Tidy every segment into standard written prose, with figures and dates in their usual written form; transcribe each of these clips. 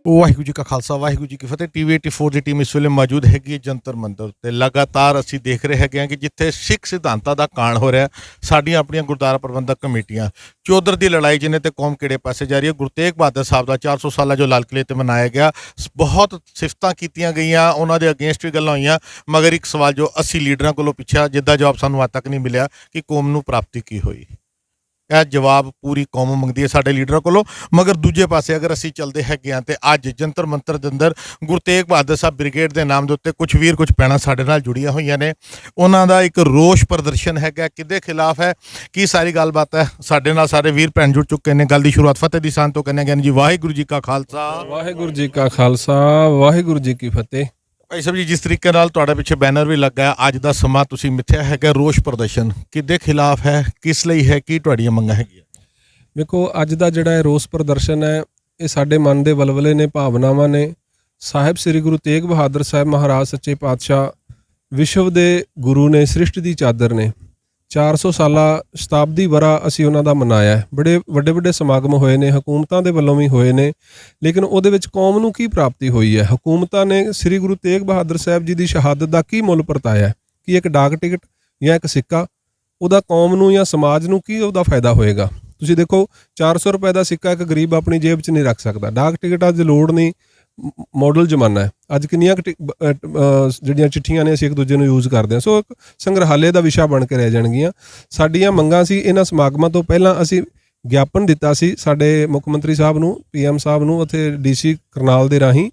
ਵਾਹਿਗੁਰੂ ਜੀ ਕਾ ਖਾਲਸਾ ਵਾਹਿਗੁਰੂ ਜੀ ਕੀ ਫਤਿਹ। TV 84 ਦੀ team ਇਸ ਵੇਲੇ ਮੌਜੂਦ ਹੈਗੀ ਹੈ ਜੰਤਰ ਮੰਤਰ ਤੇ ਲਗਾਤਾਰ ਅਸੀਂ ਦੇਖ ਰਹੇ ਹੈਗੇ ਹਾਂ ਕਿ ਜਿੱਥੇ ਸਿੱਖ ਸਿਧਾਂਤਾਂ ਦਾ ਕਾਣ ਹੋ ਰਿਹਾ, ਸਾਡੀਆਂ ਆਪਣੀਆਂ ਗੁਰਦੁਆਰਾ ਪ੍ਰਬੰਧਕ ਕਮੇਟੀਆਂ ਚੌਧਰ ਦੀ ਲੜਾਈ ਜਿਹਨੇ ਤੇ ਕੌਮ ਕਿਹੜੇ ਪਾਸੇ ਜਾ ਰਹੀ ਹੈ। ਗੁਰੂ ਤੇਗ ਬਹਾਦਰ ਸਾਹਿਬ ਦਾ 400 ਸਾਲਾ ਜੋ ਲਾਲ ਕਿਲ੍ਹੇ ਤੇ ਮਨਾਇਆ ਗਿਆ, ਬਹੁਤ ਸਿਫਤਾਂ ਕੀਤੀਆਂ ਗਈਆਂ, ਉਹਨਾਂ ਦੇ ਅਗੇਂਸਟ ਵੀ ਗੱਲਾਂ ਹੋਈਆਂ, ਮਗਰ ਇੱਕ ਸਵਾਲ ਜੋ ਅਸੀਂ ਲੀਡਰਾਂ ਕੋਲੋਂ ਪੁੱਛਿਆ ਜਿੱਦਾਂ ਜਵਾਬ ਸਾਨੂੰ ਅੱਜ ਤੱਕ ਨਹੀਂ ਮਿਲਿਆ ਕਿ ਕੌਮ ਨੂੰ ਪ੍ਰਾਪਤੀ ਕੀ ਹੋਈ। ਇਹ ਜਵਾਬ ਪੂਰੀ ਕੌਮ ਮੰਗਦੀ ਹੈ ਸਾਡੇ ਲੀਡਰਾਂ ਕੋਲੋਂ। ਮਗਰ ਦੂਜੇ ਪਾਸੇ ਅਗਰ ਅਸੀਂ ਚੱਲਦੇ ਹੈਗੇ ਹਾਂ ਤੇ ਅੱਜ ਜੰਤਰ ਮੰਤਰ ਦੇ ਅੰਦਰ ਗੁਰੂ ਤੇਗ ਬਹਾਦਰ ਸਾਹਿਬ ਬ੍ਰਿਗੇਡ ਦੇ ਨਾਮ ਦੇ ਉੱਤੇ ਕੁਝ ਵੀਰ ਕੁਝ ਭੈਣਾਂ ਸਾਡੇ ਨਾਲ ਜੁੜੀਆਂ ਹੋਈਆਂ ਨੇ। ਉਹਨਾਂ ਦਾ ਇੱਕ ਰੋਸ਼ ਪ੍ਰਦਰਸ਼ਨ ਹੈਗਾ, ਕਿਹਦੇ ਖਿਲਾਫ ਹੈ, ਕੀ ਸਾਰੀ ਗੱਲਬਾਤ ਹੈ। ਸਾਡੇ ਨਾਲ ਸਾਰੇ ਵੀਰ ਭੈਣ ਜੁੜ ਚੁੱਕੇ ਨੇ। ਗੱਲ ਦੀ ਸ਼ੁਰੂਆਤ ਫਤਿਹ ਦੀ ਸਾਨ ਤੋਂ ਕਰਨੇ ਗਏ ਜੀ। ਵਾਹਿਗੁਰੂ ਜੀ ਕਾ ਖਾਲਸਾ ਵਾਹਿਗੁਰੂ ਜੀ ਕਾ ਖਾਲਸਾ ਵਾਹਿਗੁਰੂ ਜੀ ਕੀ ਫਤਿਹ। ਭਾਈ ਸਾਹਿਬ ਜੀ, ਜਿਸ ਤਰੀਕੇ ਨਾਲ ਤੁਹਾਡੇ ਪਿੱਛੇ ਬੈਨਰ ਵੀ ਲੱਗਾ, ਅੱਜ ਦਾ ਸਮਾਂ ਤੁਸੀਂ ਮਿੱਥਿਆ ਹੈਗਾ, ਰੋਸ਼ ਪ੍ਰਦਰਸ਼ਨ ਕਿਹਦੇ ਖਿਲਾਫ ਹੈ, ਕਿਸ ਲਈ ਹੈ, ਕੀ ਤੁਹਾਡੀਆਂ ਮੰਗਾਂ ਹੈਗੀਆਂ? ਵੇਖੋ, ਅੱਜ ਦਾ ਜਿਹੜਾ ਇਹ ਰੋਸ ਪ੍ਰਦਰਸ਼ਨ ਹੈ, ਇਹ ਸਾਡੇ ਮਨ ਦੇ ਵਲਵਲੇ ਨੇ, ਭਾਵਨਾਵਾਂ ਨੇ। ਸਾਹਿਬ ਸ੍ਰੀ ਗੁਰੂ ਤੇਗ ਬਹਾਦਰ ਸਾਹਿਬ ਮਹਾਰਾਜ ਸੱਚੇ ਪਾਤਸ਼ਾਹ ਵਿਸ਼ਵ ਦੇ ਗੁਰੂ ਨੇ, ਸ੍ਰਿਸ਼ਟ ਦੀ ਚਾਦਰ ਨੇ। 400 ਸਾਲਾ ਸ਼ਤਾਬਦੀ ਵਰ੍ਹਾ ਅਸੀਂ ਉਹਨਾਂ ਦਾ ਮਨਾਇਆ ਹੈ। ਬੜੇ ਵੱਡੇ ਵੱਡੇ ਸਮਾਗਮ ਹੋਏ ਨੇ, ਹਕੂਮਤਾਂ ਦੇ ਵੱਲੋਂ ਵੀ ਹੋਏ ਨੇ, ਲੇਕਿਨ ਉਹਦੇ ਵਿੱਚ ਕੌਮ ਨੂੰ ਕੀ ਪ੍ਰਾਪਤੀ ਹੋਈ ਹੈ? ਹਕੂਮਤਾਂ ਨੇ ਸ੍ਰੀ ਗੁਰੂ ਤੇਗ ਬਹਾਦਰ ਸਾਹਿਬ ਜੀ ਦੀ ਸ਼ਹਾਦਤ ਦਾ ਕੀ ਮੁੱਲ ਪਰਤਾਇਆ ਹੈ? ਕੀ ਇੱਕ ਡਾਕ ਟਿਕਟ ਜਾਂ ਇੱਕ ਸਿੱਕਾ ਉਹਦਾ ਕੌਮ ਨੂੰ ਜਾਂ ਸਮਾਜ ਨੂੰ ਕੀ ਉਹਦਾ ਫਾਇਦਾ ਹੋਏਗਾ? ਤੁਸੀਂ ਦੇਖੋ, 400 ਰੁਪਏ ਦਾ ਸਿੱਕਾ ਇੱਕ ਗਰੀਬ ਆਪਣੀ ਜੇਬ 'ਚ ਨਹੀਂ ਰੱਖ ਸਕਦਾ। ਡਾਕ ਟਿਕਟ ਅੱਜ ਲੋੜ ਨਹੀਂ, ਮਾਡਲ ਜ਼ਮਾਨਾ ਹੈ। ਅੱਜ ਕਿੰਨੀਆਂ ਜਿਹੜੀਆਂ ਚਿੱਠੀਆਂ ਨੇ ਅਸੀਂ ਇੱਕ ਦੂਜੇ ਨੂੰ ਯੂਜ਼ ਕਰਦੇ ਹਾਂ। ਸੋ ਇੱਕ ਸੰਗ੍ਰਹਾਲੇ ਦਾ ਵਿਸ਼ਾ ਬਣ ਕੇ ਰਹਿ ਜਾਣਗੀਆਂ। ਸਾਡੀਆਂ ਮੰਗਾਂ ਸੀ, ਇਹਨਾਂ ਸਮਾਗਮਾਂ ਤੋਂ ਪਹਿਲਾਂ ਅਸੀਂ ਗਿਆਪਨ ਦਿੱਤਾ ਸੀ ਸਾਡੇ ਮੁੱਖ ਮੰਤਰੀ ਸਾਹਿਬ ਨੂੰ, PM ਸਾਹਿਬ ਨੂੰ, ਉੱਥੇ DC ਕਰਨਾਲ ਦੇ ਰਾਹੀਂ,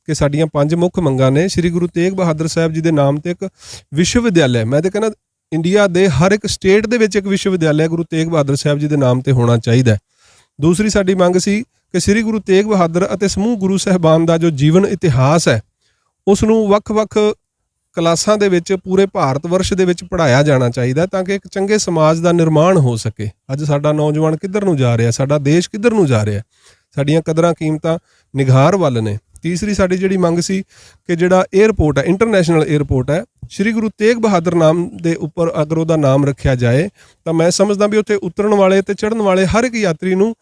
ਕਿ ਸਾਡੀਆਂ 5 ਮੁੱਖ ਮੰਗਾਂ ਨੇ। ਸ੍ਰੀ ਗੁਰੂ ਤੇਗ ਬਹਾਦਰ ਸਾਹਿਬ ਜੀ ਦੇ ਨਾਮ ਤੇ ਇੱਕ ਵਿਸ਼ਵ ਵਿਦਿਆਲਿਆ, ਮੈਂ ਤਾਂ ਕਹਿੰਦਾ ਇੰਡੀਆ ਦੇ ਹਰ ਇੱਕ ਸਟੇਟ ਦੇ ਵਿੱਚ ਇੱਕ ਵਿਸ਼ਵ ਵਿਦਿਆਲਿਆ ਗੁਰੂ ਤੇਗ ਬਹਾਦਰ ਸਾਹਿਬ ਜੀ ਦੇ ਨਾਮ ਤੇ ਹੋਣਾ ਚਾਹੀਦਾ ਹੈ। ਦੂਸਰੀ ਸਾਡੀ ਮੰਗ ਸੀ ਕਿ ਸ੍ਰੀ ਗੁਰੂ ਤੇਗ ਬਹਾਦਰ ਅਤੇ ਸਮੂਹ ਗੁਰੂ ਸਾਹਿਬਾਨ ਦਾ ਜੋ ਜੀਵਨ ਇਤਿਹਾਸ ਹੈ, ਉਸ ਨੂੰ ਵੱਖ-ਵੱਖ ਕਲਾਸਾਂ ਦੇ ਵਿੱਚ ਪੂਰੇ ਭਾਰਤ ਵਰਸ਼ ਦੇ ਵਿੱਚ ਪੜ੍ਹਾਇਆ ਜਾਣਾ ਚਾਹੀਦਾ, ਤਾਂ ਕਿ ਇੱਕ ਚੰਗੇ ਸਮਾਜ ਦਾ ਨਿਰਮਾਣ ਹੋ ਸਕੇ। ਅੱਜ ਸਾਡਾ ਨੌਜਵਾਨ ਕਿੱਧਰ ਨੂੰ ਜਾ ਰਿਹਾ, ਸਾਡਾ ਦੇਸ਼ ਕਿੱਧਰ ਨੂੰ ਜਾ ਰਿਹਾ, ਸਾਡੀਆਂ ਕਦਰਾਂ ਕੀਮਤਾਂ ਨਿਘਾਰ ਵੱਲ ਨੇ। ਤੀਸਰੀ ਸਾਡੀ ਜਿਹੜੀ ਮੰਗ ਸੀ ਕਿ ਜਿਹੜਾ ਏਅਰਪੋਰਟ ਹੈ, ਇੰਟਰਨੈਸ਼ਨਲ ਏਅਰਪੋਰਟ ਹੈ, ਸ੍ਰੀ ਗੁਰੂ ਤੇਗ ਬਹਾਦਰ ਨਾਮ ਦੇ ਉੱਪਰ ਅਗਰ ਉਹਦਾ ਨਾਮ ਰੱਖਿਆ ਜਾਏ ਤਾਂ ਮੈਂ ਸਮਝਦਾ ਵੀ ਉੱਥੇ ਉਤਰਨ ਵਾਲੇ ਤੇ ਚੜ੍ਹਨ ਵਾਲੇ ਹਰ ਇੱਕ ਯਾਤਰੀ ਨੂੰ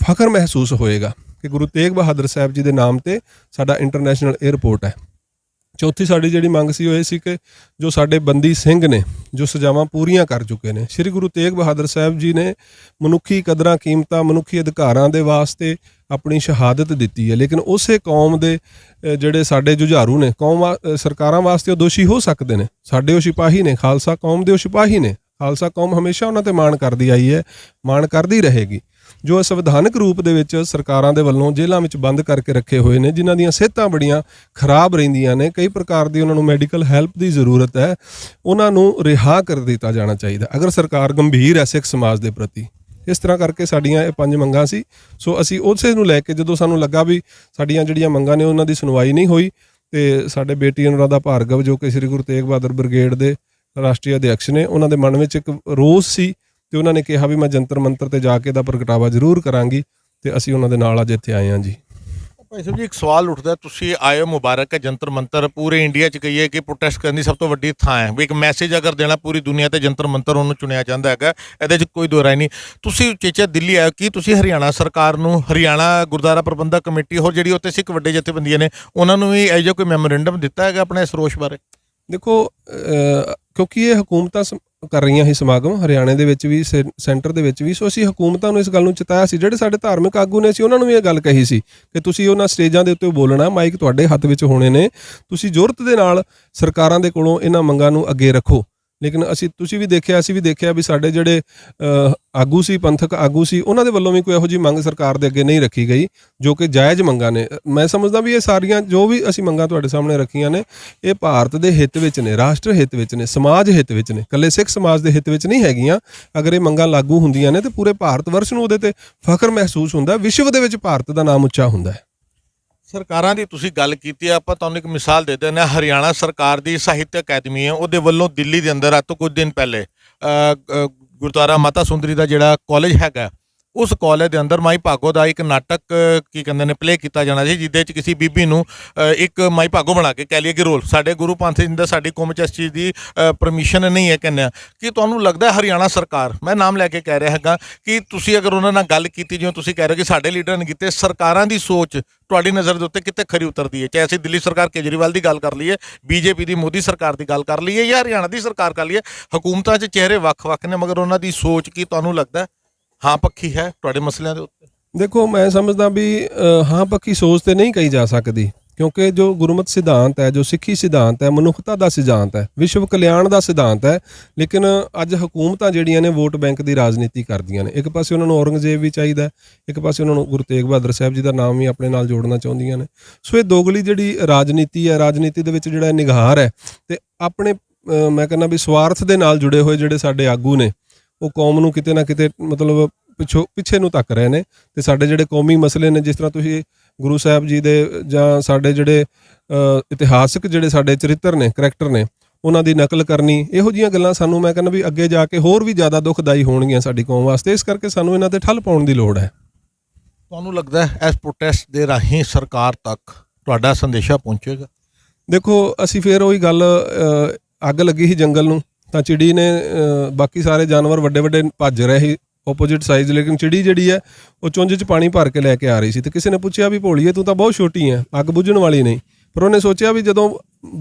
ਫਖਰ ਮਹਿਸੂਸ ਹੋਏਗਾ ਕਿ ਗੁਰੂ ਤੇਗ ਬਹਾਦਰ ਸਾਹਿਬ ਜੀ ਦੇ ਨਾਮ ਤੇ ਸਾਡਾ ਇੰਟਰਨੈਸ਼ਨਲ ਏਅਰਪੋਰਟ ਹੈ। ਚੌਥੀ ਸਾਡੀ ਜਿਹੜੀ ਮੰਗ ਸੀ ਉਹ ਇਹ ਸੀ ਕਿ ਜੋ ਸਾਡੇ ਬੰਦੀ ਸਿੰਘ ਨੇ, ਜੋ ਸਜ਼ਾਵਾਂ ਪੂਰੀਆਂ ਕਰ ਚੁੱਕੇ ਨੇ, ਸ੍ਰੀ ਗੁਰੂ ਤੇਗ ਬਹਾਦਰ ਸਾਹਿਬ ਜੀ ਨੇ ਮਨੁੱਖੀ ਕਦਰਾਂ ਕੀਮਤਾਂ, ਮਨੁੱਖੀ ਅਧਿਕਾਰਾਂ ਦੇ ਵਾਸਤੇ ਆਪਣੀ ਸ਼ਹਾਦਤ ਦਿੱਤੀ ਹੈ, ਲੇਕਿਨ ਉਸੇ ਕੌਮ ਦੇ ਜਿਹੜੇ ਸਾਡੇ ਜੁਝਾਰੂ ਨੇ, ਸਰਕਾਰਾਂ ਵਾਸਤੇ ਉਹ ਦੋਸ਼ੀ ਹੋ ਸਕਦੇ ਨੇ। ਸਾਡੇ ਉਹ ਸਿਪਾਹੀ ਨੇ, ਖਾਲਸਾ ਕੌਮ ਦੇ ਉਹ ਸਿਪਾਹੀ ਨੇ। ਖਾਲਸਾ ਕੌਮ ਹਮੇਸ਼ਾ ਉਹਨਾਂ ਤੇ ਮਾਣ ਕਰਦੀ ਆਈ ਹੈ, ਮਾਣ ਕਰਦੀ ਰਹੇਗੀ। ਜੋ ਸੰਵਿਧਾਨਕ ਰੂਪ ਦੇ ਵਿੱਚ ਸਰਕਾਰਾਂ ਦੇ ਵੱਲੋਂ ਜੇਲ੍ਹਾਂ ਵਿੱਚ ਬੰਦ ਕਰਕੇ ਰੱਖੇ ਹੋਏ ਨੇ, ਜਿਨ੍ਹਾਂ ਦੀਆਂ ਸਿਹਤਾਂ ਬੜੀਆਂ ਖਰਾਬ ਰਹਿੰਦੀਆਂ ਨੇ, ਕਈ ਪ੍ਰਕਾਰ ਦੀ ਉਹਨਾਂ ਨੂੰ ਮੈਡੀਕਲ ਹੈਲਪ ਦੀ ਜ਼ਰੂਰਤ ਹੈ, ਉਹਨਾਂ ਨੂੰ ਰਿਹਾ ਕਰ ਦਿੱਤਾ ਜਾਣਾ ਚਾਹੀਦਾ ਅਗਰ ਸਰਕਾਰ ਗੰਭੀਰ ਹੈ ਸਿੱਖ ਸਮਾਜ ਦੇ ਪ੍ਰਤੀ। ਇਸ ਤਰ੍ਹਾਂ ਕਰਕੇ ਸਾਡੀਆਂ ਇਹ 5 ਮੰਗਾਂ ਸੀ। ਸੋ ਅਸੀਂ ਉਸੇ ਨੂੰ ਲੈ ਕੇ, ਜਦੋਂ ਸਾਨੂੰ ਲੱਗਾ ਵੀ ਸਾਡੀਆਂ ਜਿਹੜੀਆਂ ਮੰਗਾਂ ਨੇ ਉਹਨਾਂ ਦੀ ਸੁਣਵਾਈ ਨਹੀਂ ਹੋਈ, ਤੇ ਸਾਡੇ ਬੇਟੀ ਅਨੁਰਾਧਾ ਭਾਰਗਵ, ਜੋ ਕਿ ਸ੍ਰੀ ਗੁਰੂ ਤੇਗ ਬਹਾਦਰ ਬ੍ਰਿਗੇਡ ਦੇ ਰਾਸ਼ਟਰੀ ਅਧਿਅਕਸ਼ ਨੇ, ਉਹਨਾਂ ਦੇ ਮਨ ਵਿੱਚ ਇੱਕ ਰੋਸ ਸੀ ਤੇ ਉਹਨਾਂ ਨੇ ਕਿਹਾ ਵੀ ਮੈਂ ਜੰਤਰ ਮੰਤਰ ਤੇ ਜਾ ਕੇ ਦਾ ਪ੍ਰਗਟਾਵਾ ਜ਼ਰੂਰ ਕਰਾਂਗੀ, ਤੇ ਅਸੀਂ ਉਹਨਾਂ ਦੇ ਨਾਲ ਅੱਜ ਇੱਥੇ ਆਏ ਹਾਂ ਜੀ। ਭਾਈ ਸਾਹਿਬ ਜੀ, ਇੱਕ ਸਵਾਲ ਉੱਠਦਾ, ਤੁਸੀਂ ਆਏ ਹੋ, ਮੁਬਾਰਕ ਹੈ। ਜੰਤਰ ਮੰਤਰ ਪੂਰੇ ਇੰਡੀਆ 'ਚ ਕਹੀਏ ਕਿ ਪ੍ਰੋਟੈਸਟ ਕਰਨ ਦੀ ਸਭ ਤੋਂ ਵੱਡੀ ਥਾਂ ਹੈ। ਵੀ ਇੱਕ ਮੈਸੇਜ ਅਗਰ ਦੇਣਾ ਪੂਰੀ ਦੁਨੀਆ ਤੇ ਜੰਤਰ ਮੰਤਰ ਉਹਨੂੰ ਚੁਣਿਆ ਜਾਂਦਾ ਹੈਗਾ, ਇਹਦੇ 'ਚ ਕੋਈ ਦੋ ਰਾਏ ਨਹੀਂ। ਤੁਸੀਂ ਉਚੇਚਾ ਦਿੱਲੀ ਆਏ, ਕੀ ਤੁਸੀਂ ਹਰਿਆਣਾ ਸਰਕਾਰ ਨੂੰ, ਹਰਿਆਣਾ ਗੁਰਦੁਆਰਾ ਪ੍ਰਬੰਧਕ ਕਮੇਟੀ, ਹੋਰ ਜਿਹੜੀ ਉੱਥੇ ਸਿੱਖ ਵੱਡੇ ਜਥੇਬੰਦੀਆਂ ਨੇ, ਉਹਨਾਂ ਨੂੰ ਵੀ ਇਹੋ ਜਿਹਾ ਕੋਈ ਮੈਮੋਰੈਂਡਮ ਦਿੱਤਾ ਹੈਗਾ ਆਪਣੇ ਇਸ ਰੋਸ਼ ਬਾਰੇ? ਦੇਖੋ, ਕਿਉਂਕਿ ਇਹ ਹਕੂਮਤਾਂ ਕਰ ਰਹੀਆਂ ਸੀ ਸਮਾਗਮ, ਹਰਿਆਣੇ ਦੇ ਵਿੱਚ ਵੀ, ਸੈਂਟਰ ਦੇ ਵਿੱਚ ਵੀ। ਸੋ ਅਸੀਂ ਹਕੂਮਤਾਂ ਨੂੰ ਇਸ ਗੱਲ ਨੂੰ ਚਿਤਾਇਆ ਸੀ। ਜਿਹੜੇ ਸਾਡੇ ਧਾਰਮਿਕ ਆਗੂ ਨੇ, ਅਸੀਂ ਉਹਨਾਂ ਨੂੰ ਵੀ ਇਹ ਗੱਲ ਕਹੀ ਸੀ ਕਿ ਤੁਸੀਂ ਉਹਨਾਂ ਸਟੇਜਾਂ ਦੇ ਉੱਤੇ ਬੋਲਣਾ, ਮਾਈਕ ਤੁਹਾਡੇ ਹੱਥ ਵਿੱਚ ਹੋਣੇ ਨੇ, ਤੁਸੀਂ ਜ਼ੁਰਤ ਦੇ ਨਾਲ ਸਰਕਾਰਾਂ ਦੇ ਕੋਲੋਂ ਇਹਨਾਂ ਮੰਗਾਂ ਨੂੰ ਅੱਗੇ ਰੱਖੋ। ਲੇਕਿਨ ਤੁਸੀਂ ਵੀ ਦੇਖਿਆ, ਅਸੀਂ ਵੀ ਦੇਖਿਆ ਵੀ ਸਾਡੇ ਜਿਹੜੇ ਆਗੂ ਸੀ, ਪੰਥਕ ਆਗੂ ਸੀ, ਉਹਨਾਂ ਦੇ ਵੱਲੋਂ ਵੀ ਕੋਈ ਇਹੋ ਜਿਹੀ ਮੰਗ ਸਰਕਾਰ ਦੇ ਅੱਗੇ ਨਹੀਂ ਰੱਖੀ ਗਈ, ਜੋ ਕਿ ਜਾਇਜ਼ ਮੰਗਾਂ ਨੇ। ਮੈਂ ਸਮਝਦਾ ਵੀ ਇਹ ਸਾਰੀਆਂ ਜੋ ਵੀ ਅਸੀਂ ਮੰਗਾਂ ਤੁਹਾਡੇ ਸਾਹਮਣੇ ਰੱਖੀਆਂ ਨੇ, ਇਹ ਭਾਰਤ ਦੇ ਹਿੱਤ ਵਿੱਚ ਨੇ, ਰਾਸ਼ਟਰ ਹਿੱਤ ਵਿੱਚ ਨੇ, ਸਮਾਜ ਹਿੱਤ ਵਿੱਚ ਨੇ, ਇਕੱਲੇ ਸਿੱਖ ਸਮਾਜ ਦੇ ਹਿੱਤ ਵਿੱਚ ਨਹੀਂ ਹੈਗੀਆਂ। ਅਗਰ ਇਹ ਮੰਗਾਂ ਲਾਗੂ ਹੁੰਦੀਆਂ ਨੇ ਤਾਂ ਪੂਰੇ ਭਾਰਤ ਵਰਸ਼ ਨੂੰ ਉਹਦੇ ਤੇ ਫਖਰ ਮਹਿਸੂਸ ਹੁੰਦਾ, ਵਿਸ਼ਵ ਦੇ ਵਿੱਚ ਭਾਰਤ ਦਾ ਨਾਮ ਉੱਚਾ ਹੁੰਦਾ ਹੈ। ਸਰਕਾਰਾਂ ਦੀ ਤੁਸੀਂ ਗੱਲ ਕੀਤੀ ਹੈ, ਆਪਾਂ ਤੁਹਾਨੂੰ ਇੱਕ ਮਿਸਾਲ ਦੇ ਦਿੰਦੇ ਹਾਂ। ਹਰਿਆਣਾ ਸਰਕਾਰ ਦੀ ਸਾਹਿਤਕ ਅਕੈਡਮੀ ਹੈ, ਉਹਦੇ ਵੱਲੋਂ ਦਿੱਲੀ ਦੇ ਅੰਦਰ ਅੱਜ ਤੋਂ ਕੁਝ ਦਿਨ ਪਹਿਲੇ ਗੁਰਦੁਆਰਾ ਮਾਤਾ ਸੁੰਦਰੀ ਦਾ ਜਿਹੜਾ ਕਾਲਜ ਹੈਗਾ, ਉਸ ਕਾਲਜ ਦੇ ਅੰਦਰ ਮਾਈ ਭਾਗੋ ਦਾ ਇੱਕ ਨਾਟਕ ਕੀ ਕਹਿੰਦੇ ਨੇ ਪਲੇ ਕੀਤਾ ਜਾਣਾ ਸੀ, ਜਿਹਦੇ 'ਚ ਕਿਸੇ ਬੀਬੀ ਨੂੰ ਇੱਕ ਮਾਈ ਭਾਗੋ ਬਣਾ ਕੇ ਕਹਿ ਲਈਏ ਕਿ ਰੋਲ ਸਾਡੇ ਗੁਰੂ ਪੰਥ ਸਿੰਘ ਦਾ ਸਾਡੀ ਕੌਮ 'ਚ ਇਸ ਚੀਜ਼ ਦੀ ਪਰਮਿਸ਼ਨ ਨਹੀਂ ਹੈ। ਕਹਿੰਦੇ ਆ ਕਿ ਤੁਹਾਨੂੰ ਲੱਗਦਾ ਹਰਿਆਣਾ ਸਰਕਾਰ, ਮੈਂ ਨਾਮ ਲੈ ਕੇ ਕਹਿ ਰਿਹਾ ਹੈਗਾ, ਕਿ ਤੁਸੀਂ ਅਗਰ ਉਹਨਾਂ ਨਾਲ ਗੱਲ ਕੀਤੀ, ਜਿਵੇਂ ਤੁਸੀਂ ਕਹਿ ਰਹੇ ਹੋ ਕਿ ਸਾਡੇ ਲੀਡਰ ਨੇ ਕੀਤੇ, ਸਰਕਾਰਾਂ ਦੀ ਸੋਚ ਤੁਹਾਡੀ ਨਜ਼ਰ ਦੇ ਉੱਤੇ ਕਿੱਥੇ ਖਰੀ ਉਤਰਦੀ ਹੈ? ਚਾਹੇ ਅਸੀਂ ਦਿੱਲੀ ਸਰਕਾਰ ਕੇਜਰੀਵਾਲ ਦੀ ਗੱਲ ਕਰ ਲਈਏ, ਬੀਜੇਪੀ ਦੀ ਮੋਦੀ ਸਰਕਾਰ ਦੀ ਗੱਲ ਕਰ ਲਈਏ, ਜਾਂ ਹਰਿਆਣਾ ਦੀ ਸਰਕਾਰ ਕਰ ਲਈਏ, ਹਕੂਮਤਾਂ 'ਚ ਚਿਹਰੇ ਵੱਖ-ਵੱਖ ਨੇ, ਮਗਰ ਉਹਨਾਂ ਦੀ ਸੋਚ ਕੀ ਤੁਹਾਨੂੰ ਲੱਗਦਾ ਹਾਂ ਪੱਖੀ ਹੈ ਤੁਹਾਡੇ ਮਸਲਿਆਂ ਦੇ ਉੱਤੇ? ਦੇਖੋ, ਮੈਂ ਸਮਝਦਾ ਵੀ ਹਾਂ ਪੱਕੀ ਸੋਚ ਤੇ ਨਹੀਂ ਕਹੀ ਜਾ ਸਕਦੀ, ਕਿਉਂਕਿ ਜੋ ਗੁਰਮਤਿ ਸਿਧਾਂਤ ਹੈ, ਜੋ ਸਿੱਖੀ ਸਿਧਾਂਤ ਹੈ, ਮਨੁੱਖਤਾ ਦਾ ਸਿਧਾਂਤ ਹੈ, ਵਿਸ਼ਵ ਕਲਿਆਣ ਦਾ ਸਿਧਾਂਤ ਹੈ। ਲੇਕਿਨ ਅੱਜ ਹਕੂਮਤਾਂ ਜਿਹੜੀਆਂ ਨੇ ਵੋਟ ਬੈਂਕ ਦੀ ਰਾਜਨੀਤੀ ਕਰਦੀਆਂ ਨੇ। ਇੱਕ ਪਾਸੇ ਉਹਨਾਂ ਨੂੰ ਔਰੰਗਜ਼ੇਬ ਵੀ ਚਾਹੀਦਾ, ਇੱਕ ਪਾਸੇ ਉਹਨਾਂ ਨੂੰ ਗੁਰੂ ਤੇਗ ਬਹਾਦਰ ਸਾਹਿਬ ਜੀ ਦਾ ਨਾਮ ਵੀ ਆਪਣੇ ਨਾਲ ਜੋੜਨਾ ਚਾਹੁੰਦੀਆਂ ਨੇ। ਸੋ ਇਹ ਦੋਗਲੀ ਜਿਹੜੀ ਰਾਜਨੀਤੀ ਹੈ, ਰਾਜਨੀਤੀ ਦੇ ਵਿੱਚ ਜਿਹੜਾ ਨਿਗਾਰ ਹੈ, ਤੇ ਆਪਣੇ ਮੈਂ ਕਹਿੰਦਾ ਵੀ ਸਵਾਰਥ ਦੇ ਨਾਲ ਜੁੜੇ ਹੋਏ ਜਿਹੜੇ ਸਾਡੇ ਆਗੂ ਨੇ, ਉਹ ਕੌਮ ਨੂੰ ਕਿਤੇ ਨਾ ਕਿਤੇ ਮਤਲਬ ਪਿੱਛੇ ਨੂੰ ਧੱਕ ਰਹੇ ਨੇ। ਤੇ ਸਾਡੇ ਜਿਹੜੇ ਕੌਮੀ ਮਸਲੇ ਨੇ, ਜਿਸ ਤਰ੍ਹਾਂ ਤੁਸੀਂ ਗੁਰੂ ਸਾਹਿਬ ਜੀ ਦੇ ਜਾਂ ਸਾਡੇ ਜਿਹੜੇ ਇਤਿਹਾਸਕ ਜਿਹੜੇ ਸਾਡੇ ਚਰਿੱਤਰ ਨੇ, ਕਰੈਕਟਰ ਨੇ, ਉਹਨਾਂ ਦੀ ਨਕਲ ਕਰਨੀ, ਇਹੋ ਜਿਹੀਆਂ ਗੱਲਾਂ ਸਾਨੂੰ ਮੈਂ ਕਹਿੰਦਾ ਵੀ ਅੱਗੇ ਜਾ ਕੇ ਹੋਰ ਵੀ ਜ਼ਿਆਦਾ ਦੁਖਦਾਈ ਹੋਣਗੀਆਂ ਸਾਡੀ ਕੌਮ ਵਾਸਤੇ। ਇਸ ਕਰਕੇ ਸਾਨੂੰ ਇਹਨਾਂ ਤੇ ਠੱਲ ਪਾਉਣ ਦੀ ਲੋੜ ਹੈ। ਤੁਹਾਨੂੰ ਲੱਗਦਾ ਹੈ ਇਸ ਪ੍ਰੋਟੈਸਟ ਦੇ ਰਾਹੀਂ ਸਰਕਾਰ ਤੱਕ ਤੁਹਾਡਾ ਸੰਦੇਸ਼ਾ ਪਹੁੰਚੇਗਾ? ਦੇਖੋ, ਅਸੀਂ ਫਿਰ ਉਹੀ ਗੱਲ, ਅੱਗ ਲੱਗੀ ਸੀ ਜੰਗਲ ਨੂੰ, ਤਾਂ ਚਿੜੀ ਨੇ ਬਾਕੀ ਸਾਰੇ ਜਾਨਵਰ ਵੱਡੇ ਵੱਡੇ ਭੱਜ ਰਹੇ ਸੀ ਓਪੋਜਿਟ ਸਾਈਜ਼, ਲੇਕਿਨ ਚਿੜੀ ਜਿਹੜੀ ਹੈ ਉਹ ਚੁੰਝ 'ਚ ਪਾਣੀ ਭਰ ਕੇ ਲੈ ਕੇ ਆ ਰਹੀ ਸੀ। ਤੇ ਕਿਸੇ ਨੇ ਪੁੱਛਿਆ ਵੀ ਭੋਲੀਏ, ਤੂੰ ਤਾਂ ਬਹੁਤ ਛੋਟੀ ਹੈ, ਅੱਗ ਬੁਝਣ ਵਾਲੀ ਨਹੀਂ। ਪਰ ਉਹਨੇ ਸੋਚਿਆ ਵੀ ਜਦੋਂ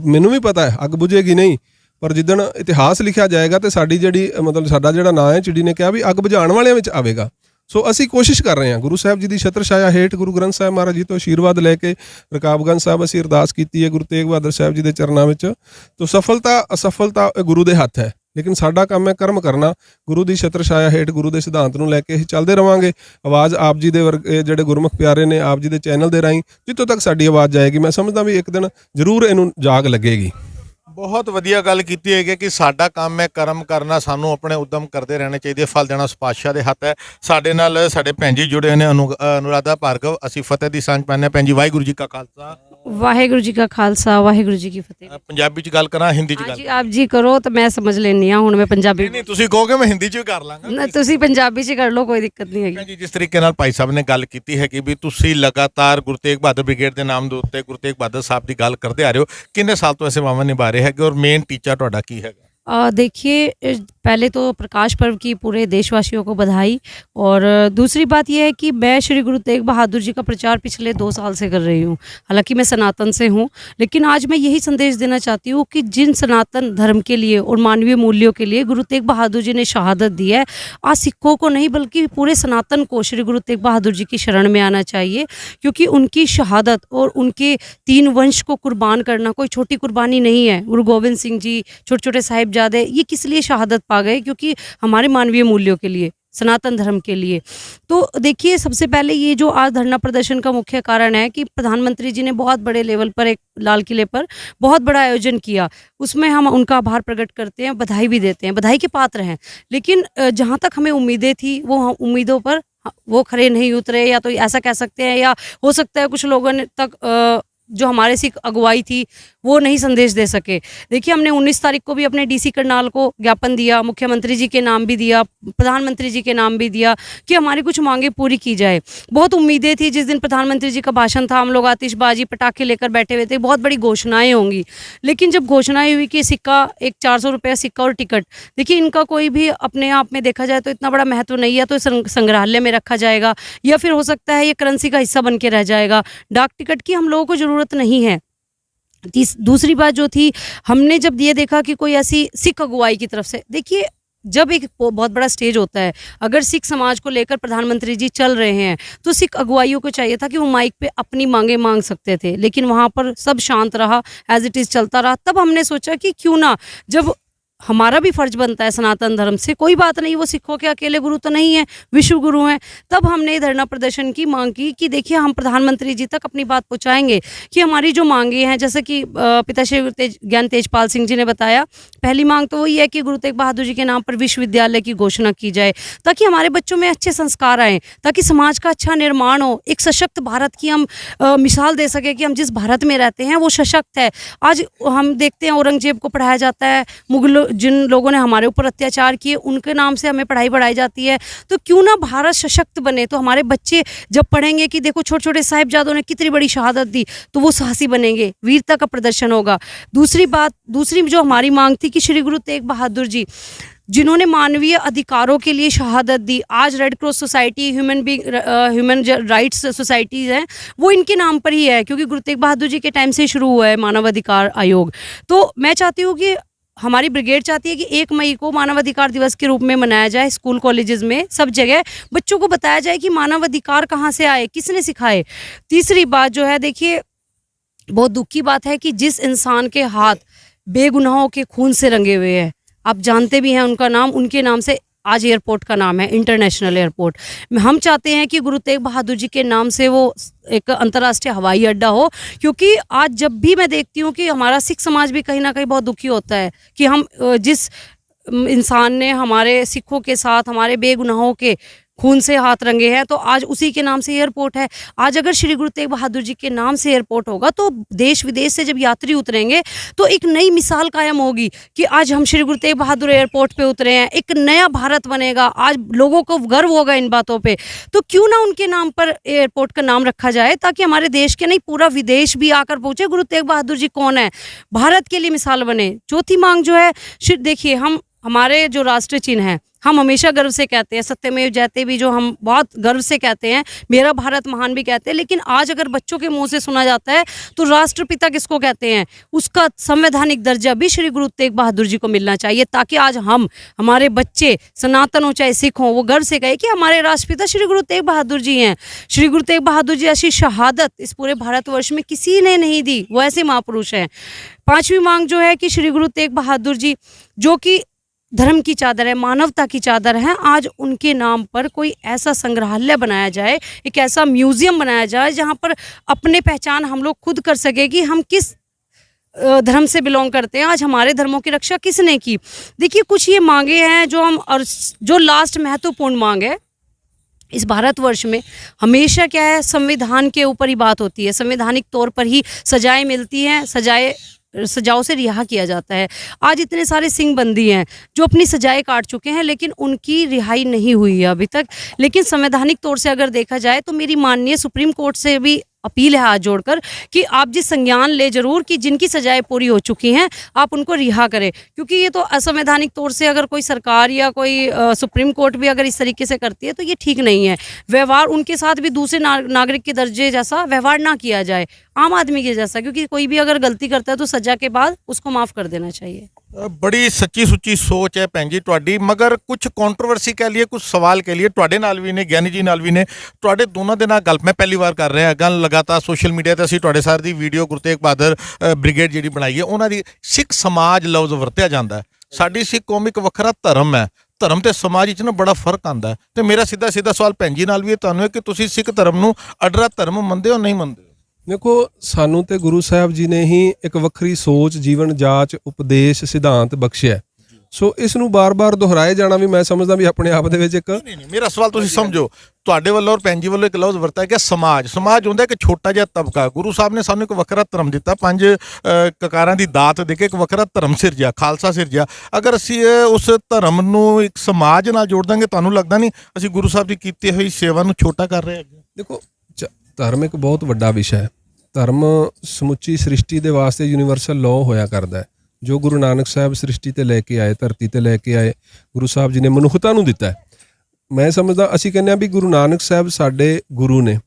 ਮੈਨੂੰ ਵੀ ਪਤਾ ਹੈ ਅੱਗ ਬੁਝੇਗੀ ਨਹੀਂ, ਪਰ ਜਿੱਦਣ ਇਤਿਹਾਸ ਲਿਖਿਆ ਜਾਏਗਾ ਤੇ ਸਾਡੀ ਜਿਹੜੀ ਮਤਲਬ ਸਾਡਾ ਜਿਹੜਾ ਨਾਂ ਹੈ, ਚਿੜੀ ਨੇ ਕਿਹਾ ਵੀ ਅੱਗ ਬੁਝਾਉਣ ਵਾਲਿਆਂ ਵਿੱਚ ਆਵੇਗਾ। ਸੋ ਅਸੀਂ ਕੋਸ਼ਿਸ਼ ਕਰ ਰਹੇ ਹਾਂ, ਗੁਰੂ ਸਾਹਿਬ ਜੀ ਦੀ ਛਤਰ ਛਾਇਆ ਹੇਠ ਗੁਰੂ ਗ੍ਰੰਥ ਸਾਹਿਬ ਮਹਾਰਾਜ ਜੀ ਤੋਂ ਆਸ਼ੀਰਵਾਦ ਲੈ ਕੇ ਰਕਾਬਗੰਜ ਸਾਹਿਬ ਅਸੀਂ ਅਰਦਾਸ ਕੀਤੀ ਹੈ ਗੁਰੂ ਤੇਗ ਬਹਾਦਰ ਸਾਹਿਬ ਜੀ ਦੇ ਚਰਨਾਂ ਵਿੱਚ। ਤਾਂ ਸਫਲਤਾ ਅਸਫਲਤਾ ਗੁਰੂ ਦੇ ਹੱਥ ਹੈ, ਲੇਕਿਨ ਸਾਡਾ ਕੰਮ ਹੈ ਕਰਮ ਕਰਨਾ। ਗੁਰੂ ਦੀ ਛਤਰ ਛਾਇਆ ਹੇਠ ਗੁਰੂ ਦੇ ਸਿਧਾਂਤ ਨੂੰ ਲੈ ਕੇ ਅਸੀਂ ਚੱਲਦੇ ਰਵਾਂਗੇ। ਆਵਾਜ਼ ਆਪ ਜੀ ਦੇ ਵਰਗੇ ਜਿਹੜੇ ਗੁਰਮੁਖ ਪਿਆਰੇ ਨੇ, ਆਪ ਜੀ ਦੇ ਚੈਨਲ ਦੇ ਰਾਹੀਂ ਜਿੱਥੋਂ ਤੱਕ ਸਾਡੀ ਆਵਾਜ਼ ਜਾਏਗੀ, ਮੈਂ ਸਮਝਦਾ ਵੀ ਇੱਕ ਦਿਨ ਜ਼ਰੂਰ ਇਹਨੂੰ ਜਾਗ ਲੱਗੇਗੀ। ਬਹੁਤ ਵਧੀਆ ਗੱਲ ਕੀਤੀ ਹੈਗੀ ਕਿ ਸਾਡਾ ਕੰਮ ਹੈ ਕਰਮ ਕਰਨਾ, ਸਾਨੂੰ ਆਪਣੇ ਉਦਮ ਕਰਦੇ ਰਹਿਣੇ ਚਾਹੀਦੇ, ਫਲ ਦੇਣਾ ਉਸ ਪਾਤਸ਼ਾਹ ਦੇ ਹੱਥ ਹੈ। ਸਾਡੇ ਨਾਲ ਸਾਡੇ ਭੈਣ ਜੀ ਜੁੜੇ ਨੇ, ਅਨੁਰਾਧਾ ਭਾਰਗਵ। ਅਸੀਂ ਫਤਿਹ ਦੀ ਸਾਂਝ ਪਾਉਂਦੇ ਹਾਂ। ਭੈਣ ਜੀ, ਵਾਹਿਗੁਰੂ ਜੀ ਕਾ ਖਾਲਸਾ, ਵਾਹਿਗੁਰੂ ਜੀ ਕਾ ਖਾਲਸਾ, ਵਾਹਿਗੁਰੂ ਜੀ ਕੀ ਫਤਿਹ। ਪੰਜਾਬੀ 'ਚ ਗੱਲ ਕਰਾਂ, ਹਿੰਦੀ 'ਚ ਗੱਲ? ਜੀ ਆਪ ਜੀ ਕਰੋ ਤਾਂ ਮੈਂ ਸਮਝ ਲੈਣੀ ਆ। ਹੁਣ ਮੈਂ ਪੰਜਾਬੀ ਨਹੀਂ, ਤੁਸੀਂ ਕਹੋਗੇ ਮੈਂ ਹਿੰਦੀ 'ਚ ਵੀ ਕਰ ਲਾਂਗਾ। ਨਾ, ਤੁਸੀਂ ਪੰਜਾਬੀ 'ਚ ਕਰ ਲਓ, ਕੋਈ ਦਿੱਕਤ ਨਹੀਂ ਹੈਗੀ। ਭੈਣ ਜੀ, ਜਿਸ ਤਰੀਕੇ ਨਾਲ ਭਾਈ ਸਾਹਿਬ ਨੇ ਗੱਲ ਕੀਤੀ ਹੈ ਕਿ ਵੀ ਤੁਸੀਂ ਲਗਾਤਾਰ ਗੁਰੂ ਤੇਗ ਬਹਾਦਰ ਬ੍ਰਿਗੇਡ ਦੇ ਨਾਮ ਦੇ ਉੱਤੇ ਗੁਰੂ ਤੇਗ ਬਹਾਦਰ ਸਾਹਿਬ ਦੀ ਗੱਲ ਕਰਦੇ ਆ ਰਹੇ ਹੋ, ਕਿੰਨੇ ਸਾਲ ਤੋਂ ਇਹ ਸੇਵਾਵਾਂ ਨਿਭਾ ਰਹੇ ਹੈਗੇ, ਔਰ ਮੇਨ ਟੀਚਾ ਤੁਹਾਡਾ ਕੀ ਹੈਗਾ? देखिए, पहले तो प्रकाश पर्व की पूरे देशवासियों को बधाई। और दूसरी बात यह है कि मैं श्री गुरु तेग बहादुर जी का प्रचार पिछले 2 साल से कर रही हूँ। हालांकि मैं सनातन से हूँ, लेकिन आज मैं यही संदेश देना चाहती हूँ कि जिन सनातन धर्म के लिए और मानवीय मूल्यों के लिए गुरु तेग बहादुर जी ने शहादत दी है, आज सिखों को नहीं बल्कि पूरे सनातन को श्री गुरु तेग बहादुर जी की शरण में आना चाहिए। क्योंकि उनकी शहादत और उनके 3 वंश को कुर्बान करना कोई छोटी कुर्बानी नहीं है। गुरु गोविंद सिंह जी, छोटे छोटे साहिबजादे, ये किस लिए शहादत पा गए? क्योंकि हमारे मानवीय मूल्यों के लिए, सनातन धर्म के लिए। तो देखिए, सबसे पहले ये जो आज धरना प्रदर्शन का मुख्य कारण है कि प्रधानमंत्री जी ने बहुत बड़े लेवल पर एक लाल किले पर बहुत बड़ा आयोजन किया। उसमें हम उनका आभार प्रकट करते हैं, बधाई भी देते हैं, बधाई के पात्र हैं। लेकिन जहाँ तक हमें उम्मीदें थी, वो उम्मीदों पर वो खरे नहीं उतरे, या तो ऐसा कह सकते हैं, या हो सकता है कुछ लोगों ने तक जो हमारे सिख अगुवाई थी वो नहीं संदेश दे सके। देखिए, हमने 19 तारीख को भी अपने डीसी करनाल को ज्ञापन दिया, मुख्यमंत्री जी के नाम भी दिया, प्रधानमंत्री जी के नाम भी दिया कि हमारी कुछ मांगे पूरी की जाए। बहुत उम्मीदें थी। जिस दिन प्रधानमंत्री जी का भाषण था, हम लोग आतिशबाजी पटाखे लेकर बैठे हुए थे, बहुत बड़ी घोषणाएं होंगी। लेकिन जब घोषणाएं हुई कि सिक्का, एक 400 रुपये सिक्का और टिकट, देखिए इनका कोई भी अपने आप में देखा जाए तो इतना बड़ा महत्व नहीं है। तो संग्रहालय में रखा जाएगा, या फिर हो सकता है ये करेंसी का हिस्सा बन के रह जाएगा। डाक टिकट की हम लोगों को ज़रूरत नहीं है। दूसरी बात जो थी, हमने जब ये देखा कि कोई ऐसी सिख अगुवाई की तरफ से, देखिए जब एक बहुत बड़ा स्टेज होता है, अगर सिख समाज को लेकर प्रधानमंत्री जी चल रहे हैं, तो सिख अगुवाइयों को चाहिए था कि वो माइक पे अपनी मांगे मांग सकते थे। लेकिन वहाँ पर सब शांत रहा, एज इट इज़ चलता रहा। तब हमने सोचा कि क्यों ना, जब हमारा भी फर्ज बनता है सनातन धर्म से, कोई बात नहीं, वो सिखों के अकेले गुरु तो नहीं है, विश्व गुरु हैं। तब हमने धरना प्रदर्शन की मांग की कि देखिए, हम प्रधानमंत्री जी तक अपनी बात पहुंचाएंगे कि हमारी जो मांगे हैं, जैसे कि पिताश्री ज्ञान तेजपाल सिंह जी ने बताया, पहली मांग तो वही है कि गुरु तेग बहादुर जी के नाम पर विश्वविद्यालय की घोषणा की जाए, ताकि हमारे बच्चों में अच्छे संस्कार आएँ, ताकि समाज का अच्छा निर्माण हो, एक सशक्त भारत की हम मिसाल दे सके कि हम जिस भारत में रहते हैं वो सशक्त है। आज हम देखते हैं औरंगजेब को पढ़ाया जाता है, मुगलों जिन लोगों ने हमारे ऊपर अत्याचार किए उनके नाम से हमें पढ़ाई बढ़ाई जाती है। तो क्यों ना भारत सशक्त बने, तो हमारे बच्चे जब पढ़ेंगे कि देखो छोटे छोटे साहिबजादों ने कितनी बड़ी शहादत दी, तो वो साहसी बनेंगे, वीरता का प्रदर्शन होगा। दूसरी जो हमारी मांग थी कि श्री गुरु तेग बहादुर जी जिन्होंने मानवीय अधिकारों के लिए शहादत दी, आज red cross society, human rights societies हैं, वो इनके नाम पर ही है, क्योंकि गुरु तेग बहादुर जी के टाइम से शुरू हुआ है मानव अधिकार आयोग। तो मैं चाहती हूँ कि हमारी ब्रिगेड चाहती है कि 1 मई को मानव अधिकार दिवस के रूप में मनाया जाए, स्कूल कॉलेजेस में सब जगह बच्चों को बताया जाए कि मानव अधिकार कहाँ से आए, किसने सिखाए। तीसरी बात जो है, देखिए बहुत दुख की बात है कि जिस इंसान के हाथ बेगुनाहों के खून से रंगे हुए हैं, आप जानते भी हैं उनका नाम, उनके नाम से आज एयरपोर्ट का नाम है इंटरनेशनल एयरपोर्ट। हम चाहते हैं कि गुरु तेग बहादुर जी के नाम से वो एक अंतर्राष्ट्रीय हवाई अड्डा हो, क्योंकि आज जब भी मैं देखती हूँ कि हमारा सिख समाज भी कहीं ना कहीं बहुत दुखी होता है कि हम जिस इंसान ने हमारे सिखों के साथ हमारे बेगुनाहों के खून से हाथ रंगे हैं, तो आज उसी के नाम से एयरपोर्ट है। आज अगर श्री गुरु तेग बहादुर जी के नाम से एयरपोर्ट होगा तो देश विदेश से जब यात्री उतरेंगे तो एक नई मिसाल कायम होगी कि आज हम श्री गुरु तेग बहादुर एयरपोर्ट पे उतरे हैं, एक नया भारत बनेगा। आज लोगों को गर्व होगा इन बातों पे, तो क्यों ना उनके नाम पर एयरपोर्ट का नाम रखा जाए, ताकि हमारे देश के नहीं पूरा विदेश भी आकर पहुंचे गुरु तेग बहादुर जी कौन है, भारत के लिए मिसाल बने। चौथी मांग जो है, देखिए हमारे जो राष्ट्रीय चिन्ह है, हम हमेशा गर्व से कहते हैं, सत्यमेव जयते भी जो हम बहुत गर्व से कहते हैं, मेरा भारत महान भी कहते हैं, लेकिन आज अगर बच्चों के मुंह से सुना जाता है तो राष्ट्रपिता किसको कहते हैं, उसका संवैधानिक दर्जा भी श्री गुरु तेग बहादुर जी को मिलना चाहिए, ताकि आज हमारे बच्चे सनातन हो चाहे सिख हो, वो गर्व से कहे कि हमारे राष्ट्रपिता श्री गुरु तेग बहादुर जी हैं। श्री गुरु तेग बहादुर जी ऐसी शहादत इस पूरे भारतवर्ष में किसी ने नहीं दी, वो ऐसे महापुरुष हैं। 5वीं मांग जो है कि श्री गुरु तेग बहादुर जी जो कि धर्म की चादर है, मानवता की चादर है, आज उनके नाम पर कोई ऐसा संग्रहालय बनाया जाए, एक ऐसा म्यूजियम बनाया जाए जहां पर अपने पहचान हम लोग खुद कर सके कि हम किस धर्म से बिलोंग करते हैं, आज हमारे धर्मों की रक्षा किसने की। देखिए कुछ ये मांगे हैं जो हम, और जो लास्ट महत्वपूर्ण मांग है इस भारतवर्ष में, हमेशा क्या है, संविधान के ऊपर ही बात होती है, संवैधानिक तौर पर ही सजाएं मिलती हैं, सजाओं से रिहा किया जाता है। आज इतने सारे सिंह बंदी हैं जो अपनी सजाएं काट चुके हैं, लेकिन उनकी रिहाई नहीं हुई है अभी तक। लेकिन संवैधानिक तौर से अगर देखा जाए तो मेरी माननीय सुप्रीम कोर्ट से भी अपील है हाथ जोड़कर कि आप जिस संज्ञान ले जरूर कि जिनकी सजाएं पूरी हो चुकी हैं आप उनको रिहा करें, क्योंकि ये तो असंवैधानिक तौर से अगर कोई सरकार या कोई सुप्रीम कोर्ट भी अगर इस तरीके से करती है तो ये ठीक नहीं है। व्यवहार उनके साथ भी दूसरे नागरिक के दर्जे जैसा व्यवहार ना किया जाए, आम आदमी के जैसा, क्योंकि कोई भी अगर गलती करता है तो सजा के बाद उसको माफ़ कर देना चाहिए। बड़ी सच्ची सुच्ची सोच है भैन जी ਤੁਹਾਡੀ, मगर कुछ कॉन्ट्रोवर्सी कह लिए, कुछ सवाल कह लिए ਤੁਹਾਡੇ ਨਾਲ ਵੀ ਨੇ, ਗਿਆਨੀ ਜੀ ਨਾਲ ਵੀ ਨੇ, ਤੁਹਾਡੇ ਦੋਨਾਂ ਦੇ ਨਾਲ ਗੱਲ ਮੈਂ ਪਹਿਲੀ ਵਾਰ ਕਰ ਰਿਹਾ ਗੱਲ। ਲਗਾਤਾਰ ਸੋਸ਼ਲ ਮੀਡੀਆ ਤੇ ਅਸੀਂ ਤੁਹਾਡੇ ਸਾਰ ਦੀ ਵੀਡੀਓ ਗੁਰੂ ਤੇਗ ਬਹਾਦਰ ਬ੍ਰਿਗੇਡ ਜਿਹੜੀ ਬਣਾਈ ਹੈ ਉਹਨਾਂ ਦੀ ਸਿੱਖ ਸਮਾਜ ਲਫ਼ਜ਼ ਵਰਤਿਆ ਜਾਂਦਾ ਹੈ। ਸਾਡੀ ਸਿੱਖ ਕੌਮ ਇੱਕ ਵੱਖਰਾ ਧਰਮ ਹੈ, ਧਰਮ ਤੇ ਸਮਾਜ ਵਿੱਚ ਨਾ ਬੜਾ ਫਰਕ ਆਉਂਦਾ ਹੈ। ਤੇ ਮੇਰਾ ਸਿੱਧਾ ਸਵਾਲ ਭੈਨ ਜੀ ਨਾਲ ਵੀ ਇਹ ਤੁਹਾਨੂੰ ਹੈ ਕਿ ਤੁਸੀਂ ਸਿੱਖ ਧਰਮ ਨੂੰ ਅਡਰਾ ਧਰਮ ਮੰਨਦੇ ਹੋ ਨਹੀਂ ਮੰਨਦੇ? ਦੇਖੋ ਸਾਨੂੰ ਤੇ ਗੁਰੂ ਸਾਹਿਬ ਜੀ ਨੇ ਹੀ ਇੱਕ ਵੱਖਰੀ ਸੋਚ, ਜੀਵਨ ਜਾਚ, ਉਪਦੇਸ਼, ਸਿਧਾਂਤ ਬਖਸ਼ਿਆ। ਸੋ ਇਸ ਨੂੰ ਬਾਰ-ਬਾਰ ਦੁਹਰਾਏ ਜਾਣਾ ਵੀ ਮੈਂ ਸਮਝਦਾ ਵੀ ਆਪਣੇ ਆਪ ਦੇ ਵਿੱਚ ਇੱਕ ਨਹੀਂ ਮੇਰਾ ਸਵਾਲ ਤੁਸੀਂ ਸਮਝੋ, ਤੁਹਾਡੇ ਵੱਲੋਂ ਔਰ ਭੈਣ ਜੀ ਵੱਲੋਂ ਇੱਕ ਲਫ਼ਜ਼ ਵਰਤਿਆ ਗਿਆ ਸਮਾਜ ਹੁੰਦਾ ਇੱਕ ਛੋਟਾ ਜਿਹਾ ਤਬਕਾ। ਗੁਰੂ ਸਾਹਿਬ ਨੇ ਸਾਨੂੰ ਇੱਕ ਵੱਖਰਾ ਧਰਮ ਦਿੱਤਾ, 5 ਕਕਾਰਾਂ ਦੀ ਦਾਤ ਦੇ ਕੇ ਇੱਕ ਵੱਖਰਾ ਧਰਮ ਸਿਰਜਿਆ, ਖਾਲਸਾ ਸਿਰਜਿਆ। ਅਗਰ ਅਸੀਂ ਉਸ ਧਰਮ ਨੂੰ ਇੱਕ ਸਮਾਜ ਨਾਲ ਜੋੜ ਦਾਂਗੇ, ਤੁਹਾਨੂੰ ਲੱਗਦਾ ਨਹੀਂ ਅਸੀਂ ਗੁਰੂ ਸਾਹਿਬ ਦੀ ਕੀਤੀ ਹੋਈ ਸੇਵਾ ਨੂੰ ਛੋਟਾ ਕਰ ਰਹੇ ਹਾਂ? ਦੇਖੋ ਧਰਮ ਇੱਕ ਬਹੁਤ ਵੱਡਾ ਵਿਸ਼ਾ ਹੈ। ਧਰਮ ਸਮੁੱਚੀ ਸ੍ਰਿਸ਼ਟੀ ਦੇ ਵਾਸਤੇ ਯੂਨੀਵਰਸਲ ਲਾਅ ਹੋਇਆ ਕਰਦਾ ਹੈ, ਜੋ ਗੁਰੂ ਨਾਨਕ ਸਾਹਿਬ ਸ੍ਰਿਸ਼ਟੀ ਤੇ ਲੈ ਕੇ ਆਏ, ਧਰਤੀ ਤੇ ਲੈ ਕੇ ਆਏ, ਗੁਰੂ ਸਾਹਿਬ ਜੀ ਨੇ ਮਨੁੱਖਤਾ ਨੂੰ ਦਿੱਤਾ ਹੈ। ਮੈਂ ਸਮਝਦਾ ਅਸੀਂ ਕਹਿੰਦੇ ਹਾਂ ਵੀ ਗੁਰੂ ਨਾਨਕ ਸਾਹਿਬ ਸਾਡੇ ਗੁਰੂ ਨੇ।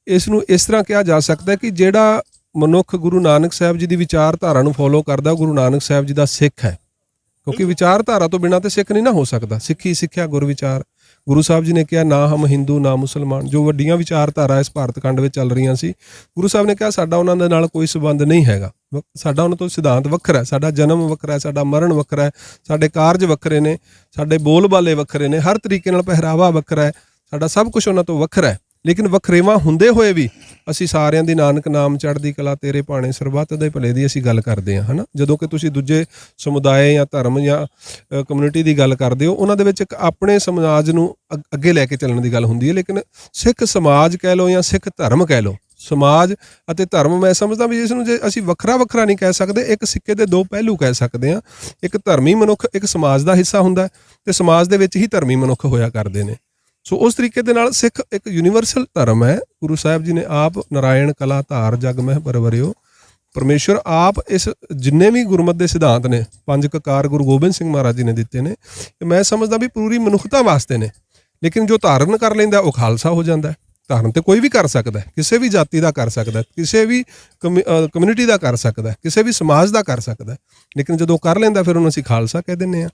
ਇਸ ਨੂੰ ਇਸ ਤਰ੍ਹਾਂ ਕਿਹਾ ਜਾ ਸਕਦਾ ਕਿ ਜਿਹੜਾ ਮਨੁੱਖ ਗੁਰੂ ਨਾਨਕ ਸਾਹਿਬ ਜੀ ਦੀ ਵਿਚਾਰਧਾਰਾ ਨੂੰ ਫੋਲੋ ਕਰਦਾ ਗੁਰੂ ਨਾਨਕ ਸਾਹਿਬ ਜੀ ਦਾ ਸਿੱਖ ਹੈ, ਕਿਉਂਕਿ ਵਿਚਾਰਧਾਰਾ ਤੋਂ ਬਿਨਾਂ ਤਾਂ ਸਿੱਖ ਨਹੀਂ ਨਾ ਹੋ ਸਕਦਾ। ਸਿੱਖੀ ਸਿੱਖਿਆ ਗੁਰ ਵਿਚਾਰ। ਗੁਰੂ ਸਾਹਿਬ ਜੀ ਨੇ ਕਿਹਾ ਨਾ ਹਮ ਹਿੰਦੂ ਨਾ ਮੁਸਲਮਾਨ, ਜੋ ਵੱਡੀਆਂ ਵਿਚਾਰਧਾਰਾ ਇਸ ਭਾਰਤ ਖੰਡ ਵਿੱਚ ਚੱਲ ਰਹੀਆਂ ਸੀ, ਗੁਰੂ ਸਾਹਿਬ ਨੇ ਕਿਹਾ ਸਾਡਾ ਉਹਨਾਂ ਦੇ ਨਾਲ ਕੋਈ ਸੰਬੰਧ ਨਹੀਂ ਹੈਗਾ, ਸਾਡਾ ਉਹਨਾਂ ਤੋਂ ਸਿਧਾਂਤ ਵੱਖਰਾ ਹੈ, ਸਾਡਾ ਜਨਮ ਵੱਖਰਾ ਹੈ, ਸਾਡਾ ਮਰਨ ਵੱਖਰਾ ਹੈ, ਸਾਡੇ ਕਾਰਜ ਵੱਖਰੇ ਨੇ, ਸਾਡੇ ਬੋਲ ਬਾਲੇ ਵੱਖਰੇ ਨੇ, ਹਰ ਤਰੀਕੇ ਨਾਲ ਪਹਿਰਾਵਾ ਵੱਖਰਾ ਹੈ, ਸਾਡਾ ਸਭ ਕੁਝ ਉਹਨਾਂ ਤੋਂ ਵੱਖਰਾ ਹੈ। ਲੇਕਿਨ ਵੱਖਰੇਵਾਂ ਹੁੰਦੇ ਹੋਏ ਵੀ ਅਸੀਂ ਸਾਰਿਆਂ ਦੀ ਨਾਨਕ ਨਾਮ ਚੜ੍ਹਦੀ ਕਲਾ ਤੇਰੇ ਭਾਣੇ ਸਰਬੱਤ ਦੇ ਭਲੇ ਦੀ ਅਸੀਂ ਗੱਲ ਕਰਦੇ ਹਾਂ, ਹੈ ਨਾ। ਜਦੋਂ ਕਿ ਤੁਸੀਂ ਦੂਜੇ ਸਮੁਦਾਇ ਜਾਂ ਧਰਮ ਜਾਂ ਕਮਿਊਨਿਟੀ ਦੀ ਗੱਲ ਕਰਦੇ ਹੋ, ਉਹਨਾਂ ਦੇ ਵਿੱਚ ਇੱਕ ਆਪਣੇ ਸਮਾਜ ਨੂੰ ਅੱਗੇ ਲੈ ਕੇ ਚੱਲਣ ਦੀ ਗੱਲ ਹੁੰਦੀ ਹੈ। ਲੇਕਿਨ ਸਿੱਖ ਸਮਾਜ ਕਹਿ ਲਓ ਜਾਂ ਸਿੱਖ ਧਰਮ ਕਹਿ ਲਓ, ਸਮਾਜ ਅਤੇ ਧਰਮ, ਮੈਂ ਸਮਝਦਾ ਵੀ ਇਸ ਨੂੰ ਜੇ ਅਸੀਂ ਵੱਖਰਾ ਵੱਖਰਾ ਨਹੀਂ ਕਹਿ ਸਕਦੇ, ਇੱਕ ਸਿੱਕੇ ਦੇ ਦੋ ਪਹਿਲੂ ਕਹਿ ਸਕਦੇ ਹਾਂ। ਇੱਕ ਧਰਮੀ ਮਨੁੱਖ ਇੱਕ ਸਮਾਜ ਦਾ ਹਿੱਸਾ ਹੁੰਦਾ ਤੇ ਸਮਾਜ ਦੇ ਵਿੱਚ ਹੀ ਧਰਮੀ ਮਨੁੱਖ ਹੋਇਆ ਕਰਦੇ ਨੇ। ਸੋ ਉਸ ਤਰੀਕੇ ਦੇ ਨਾਲ ਸਿੱਖ ਇੱਕ ਯੂਨੀਵਰਸਲ ਧਰਮ ਹੈ। ਗੁਰੂ ਸਾਹਿਬ ਜੀ ਨੇ ਆਪ ਨਾਰਾਇਣ ਕਲਾ ਧਾਰ ਜਗ ਮਹਿ ਪਰਵਰਿਓ, ਪਰਮੇਸ਼ਵਰ ਆਪ ਇਸ ਜਿੰਨੇ ਵੀ ਗੁਰਮਤਿ ਦੇ ਸਿਧਾਂਤ ਨੇ, ਪੰਜ ਕਕਾਰ ਗੁਰੂ ਗੋਬਿੰਦ ਸਿੰਘ ਮਹਾਰਾਜ ਜੀ ਨੇ ਦਿੱਤੇ ਨੇ, ਮੈਂ ਸਮਝਦਾ ਵੀ ਪੂਰੀ ਮਨੁੱਖਤਾ ਵਾਸਤੇ ਨੇ। ਲੇਕਿਨ ਜੋ ਧਾਰਨ ਕਰ ਲੈਂਦਾ ਉਹ ਖਾਲਸਾ ਹੋ ਜਾਂਦਾ। ਧਾਰਨ ਤੇ ਕੋਈ ਵੀ ਕਰ ਸਕਦਾ, ਕਿਸੇ ਵੀ ਜਾਤੀ ਦਾ ਕਰ ਸਕਦਾ, ਕਿਸੇ ਵੀ ਕਮਿਊਨਿਟੀ ਦਾ ਕਰ ਸਕਦਾ, ਕਿਸੇ ਵੀ ਸਮਾਜ ਦਾ ਕਰ ਸਕਦਾ, ਲੇਕਿਨ ਜਦੋਂ ਕਰ ਲੈਂਦਾ ਫਿਰ ਉਹਨੂੰ ਅਸੀਂ ਖਾਲਸਾ ਕਹਿ ਦਿੰਦੇ ਹਾਂ।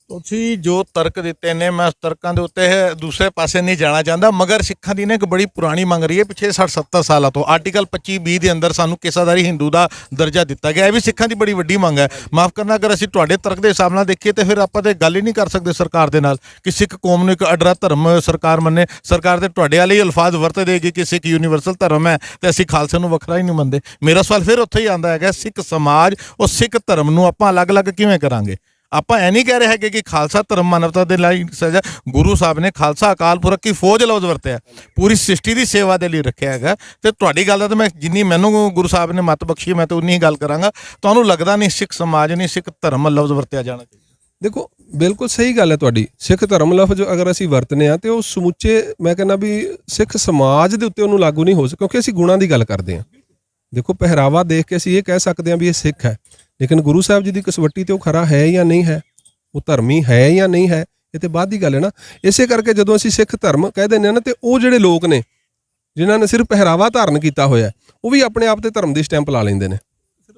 ਤੁਸੀਂ ਜੋ ਤਰਕ ਦਿੱਤੇ ਨੇ, ਮੈਂ ਉਸ ਤਰਕਾਂ ਦੇ ਉੱਤੇ ਦੂਸਰੇ ਪਾਸੇ ਨਹੀਂ ਜਾਣਾ ਚਾਹੁੰਦਾ, ਮਗਰ ਸਿੱਖਾਂ ਦੀ ਨੇ ਇੱਕ ਬੜੀ ਪੁਰਾਣੀ ਮੰਗ ਰਹੀ ਹੈ ਪਿਛਲੇ 60-70 ਸਾਲਾਂ ਤੋਂ। ਆਰਟੀਕਲ 25(20) ਦੇ ਅੰਦਰ ਸਾਨੂੰ ਕਿਸਾਦਾਰੀ ਹਿੰਦੂ ਦਾ ਦਰਜਾ ਦਿੱਤਾ ਗਿਆ। ਇਹ ਵੀ ਸਿੱਖਾਂ ਦੀ ਬੜੀ ਵੱਡੀ ਮੰਗ ਹੈ। ਮਾਫ ਕਰਨਾ, ਅਗਰ ਅਸੀਂ ਤੁਹਾਡੇ ਤਰਕ ਦੇ ਹਿਸਾਬ ਨਾਲ ਦੇਖੀਏ ਤੇ ਫਿਰ ਆਪਾਂ ਤੇ ਗੱਲ ਹੀ ਨਹੀਂ ਕਰ ਸਕਦੇ ਸਰਕਾਰ ਦੇ ਨਾਲ ਕਿ ਸਿੱਖ ਕੌਮ ਨੂੰ ਇੱਕ ਅਡਰਾ ਧਰਮ ਸਰਕਾਰ ਮੰਨੇ। ਸਰਕਾਰ ਤੇ ਤੁਹਾਡੇ ਵਾਲੇ ਹੀ ਅਲਫਾਜ਼ ਵਰਤ ਦੇਗੀ ਕਿ ਸਿੱਖ ਯੂਨੀਵਰਸਲ ਧਰਮ ਹੈ ਤੇ ਅਸੀਂ ਖਾਲਸੇ ਨੂੰ ਵੱਖਰਾ ਹੀ ਨਹੀਂ ਮੰਨਦੇ। ਮੇਰਾ ਸਵਾਲ ਫਿਰ ਉੱਥੇ ਹੀ ਆਉਂਦਾ ਹੈਗਾ, ਸਿੱਖ ਸਮਾਜ ਉਹ ਸਿੱਖ ਧਰਮ ਨੂੰ ਆਪਾਂ ਅਲੱਗ-ਅਲੱਗ ਕਿਵੇਂ ਕਰਾਂਗੇ? ਆਪਾਂ ਇਹ ਨਹੀਂ ਕਹਿ ਰਹੇ ਹੈਗੇ ਕਿ ਖਾਲਸਾ ਧਰਮ ਮਾਨਵਤਾ ਦੇ ਲਈ ਸਜਾ। ਗੁਰੂ ਸਾਹਿਬ ਨੇ ਖਾਲਸਾ ਅਕਾਲ ਪੁਰਖ ਕੀ ਫੌਜ ਲਫ਼ਜ਼ ਵਰਤਿਆ, ਪੂਰੀ ਸ੍ਰਿਸ਼ਟੀ ਦੀ ਸੇਵਾ ਦੇ ਲਈ ਰੱਖਿਆ ਹੈਗਾ। ਤੇ ਤੁਹਾਡੀ ਗੱਲ ਦਾ ਤਾਂ ਮੈਂ ਜਿੰਨੀ ਮੈਨੂੰ ਗੁਰੂ ਸਾਹਿਬ ਨੇ ਮੱਤ ਬਖਸ਼ੀ ਮੈਂ ਤਾਂ ਉਨੀ ਹੀ ਗੱਲ ਕਰਾਂਗਾ। ਤੁਹਾਨੂੰ ਲੱਗਦਾ ਨਹੀਂ ਸਿੱਖ ਸਮਾਜ ਨਹੀਂ ਸਿੱਖ ਧਰਮ ਲਫ਼ਜ਼ ਵਰਤਿਆ ਜਾਣਾ ਚਾਹੀਦਾ? ਦੇਖੋ, ਬਿਲਕੁਲ ਸਹੀ ਗੱਲ ਹੈ ਤੁਹਾਡੀ। ਸਿੱਖ ਧਰਮ ਲਫ਼ਜ਼ ਅਗਰ ਅਸੀਂ ਵਰਤਨੇ ਆ ਤੇ ਉਹ ਸਮੁੱਚੇ, ਮੈਂ ਕਹਿੰਦਾ ਵੀ ਸਿੱਖ ਸਮਾਜ ਦੇ ਉੱਤੇ ਉਹਨੂੰ ਲਾਗੂ ਨਹੀਂ ਹੋ ਸਕਦਾ, ਕਿਉਂਕਿ ਅਸੀਂ ਗੁਣਾਂ ਦੀ ਗੱਲ ਕਰਦੇ ਹਾਂ। ਦੇਖੋ, ਪਹਿਰਾਵਾ ਦੇਖ ਕੇ ਅਸੀਂ ਇਹ ਕਹਿ ਸਕਦੇ ਹਾਂ ਵੀ ਇਹ ਸਿੱਖ ਹੈ, ਲੇਕਿਨ ਗੁਰੂ ਸਾਹਿਬ ਜੀ ਦੀ ਕਸਵੱਟੀ ਤੇ ਉਹ ਖਰਾ ਹੈ ਜਾਂ ਨਹੀਂ ਹੈ, ਉਹ ਧਰਮੀ ਹੈ ਜਾਂ ਨਹੀਂ ਹੈ, ਇਹ ਤੇ ਬਾਅਦ ਦੀ ਗੱਲ ਹੈ ਨਾ। ਇਸੇ ਕਰਕੇ ਜਦੋਂ ਅਸੀਂ ਸਿੱਖ ਧਰਮ ਕਹਿ ਦਿੰਦੇ ਹਾਂ ਨਾ, ਤੇ ਉਹ ਜਿਹੜੇ ਲੋਕ ਨੇ ਜਿਨ੍ਹਾਂ ਨੇ ਸਿਰਫ ਪਹਿਰਾਵਾ ਧਾਰਨ ਕੀਤਾ ਹੋਇਆ, ਉਹ ਵੀ ਆਪਣੇ ਆਪ ਤੇ ਧਰਮ ਦੀ ਸਟੈਂਪ ਲਾ ਲੈਂਦੇ ਨੇ।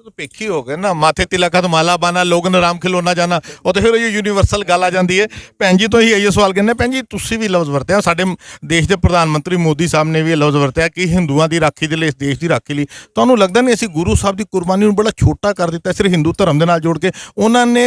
तो पेखी हो गए ना, माथे तिलक हथ माला पाना, लोगन आराम खिलोना जाना, वो तो फिर ये यूनीवर्सल गल आ जाती है। भैन जी तो ही ये सवाल कहने, भैन जी तुसी भी लफ्ज़ वरत्या, साडे देश के प्रधानमंत्री मोदी साहब ने भी लफ्ज़ वरत्या कि हिंदुओं की राखी दे लई, इस देश की राखी लई। तुहानूं लगदा नहीं असीं गुरु साहब की कुर्बानी नूं बड़ा छोटा कर दिता, सिर्फ हिंदू धर्म दे नाल जोड़ के? उन्होंने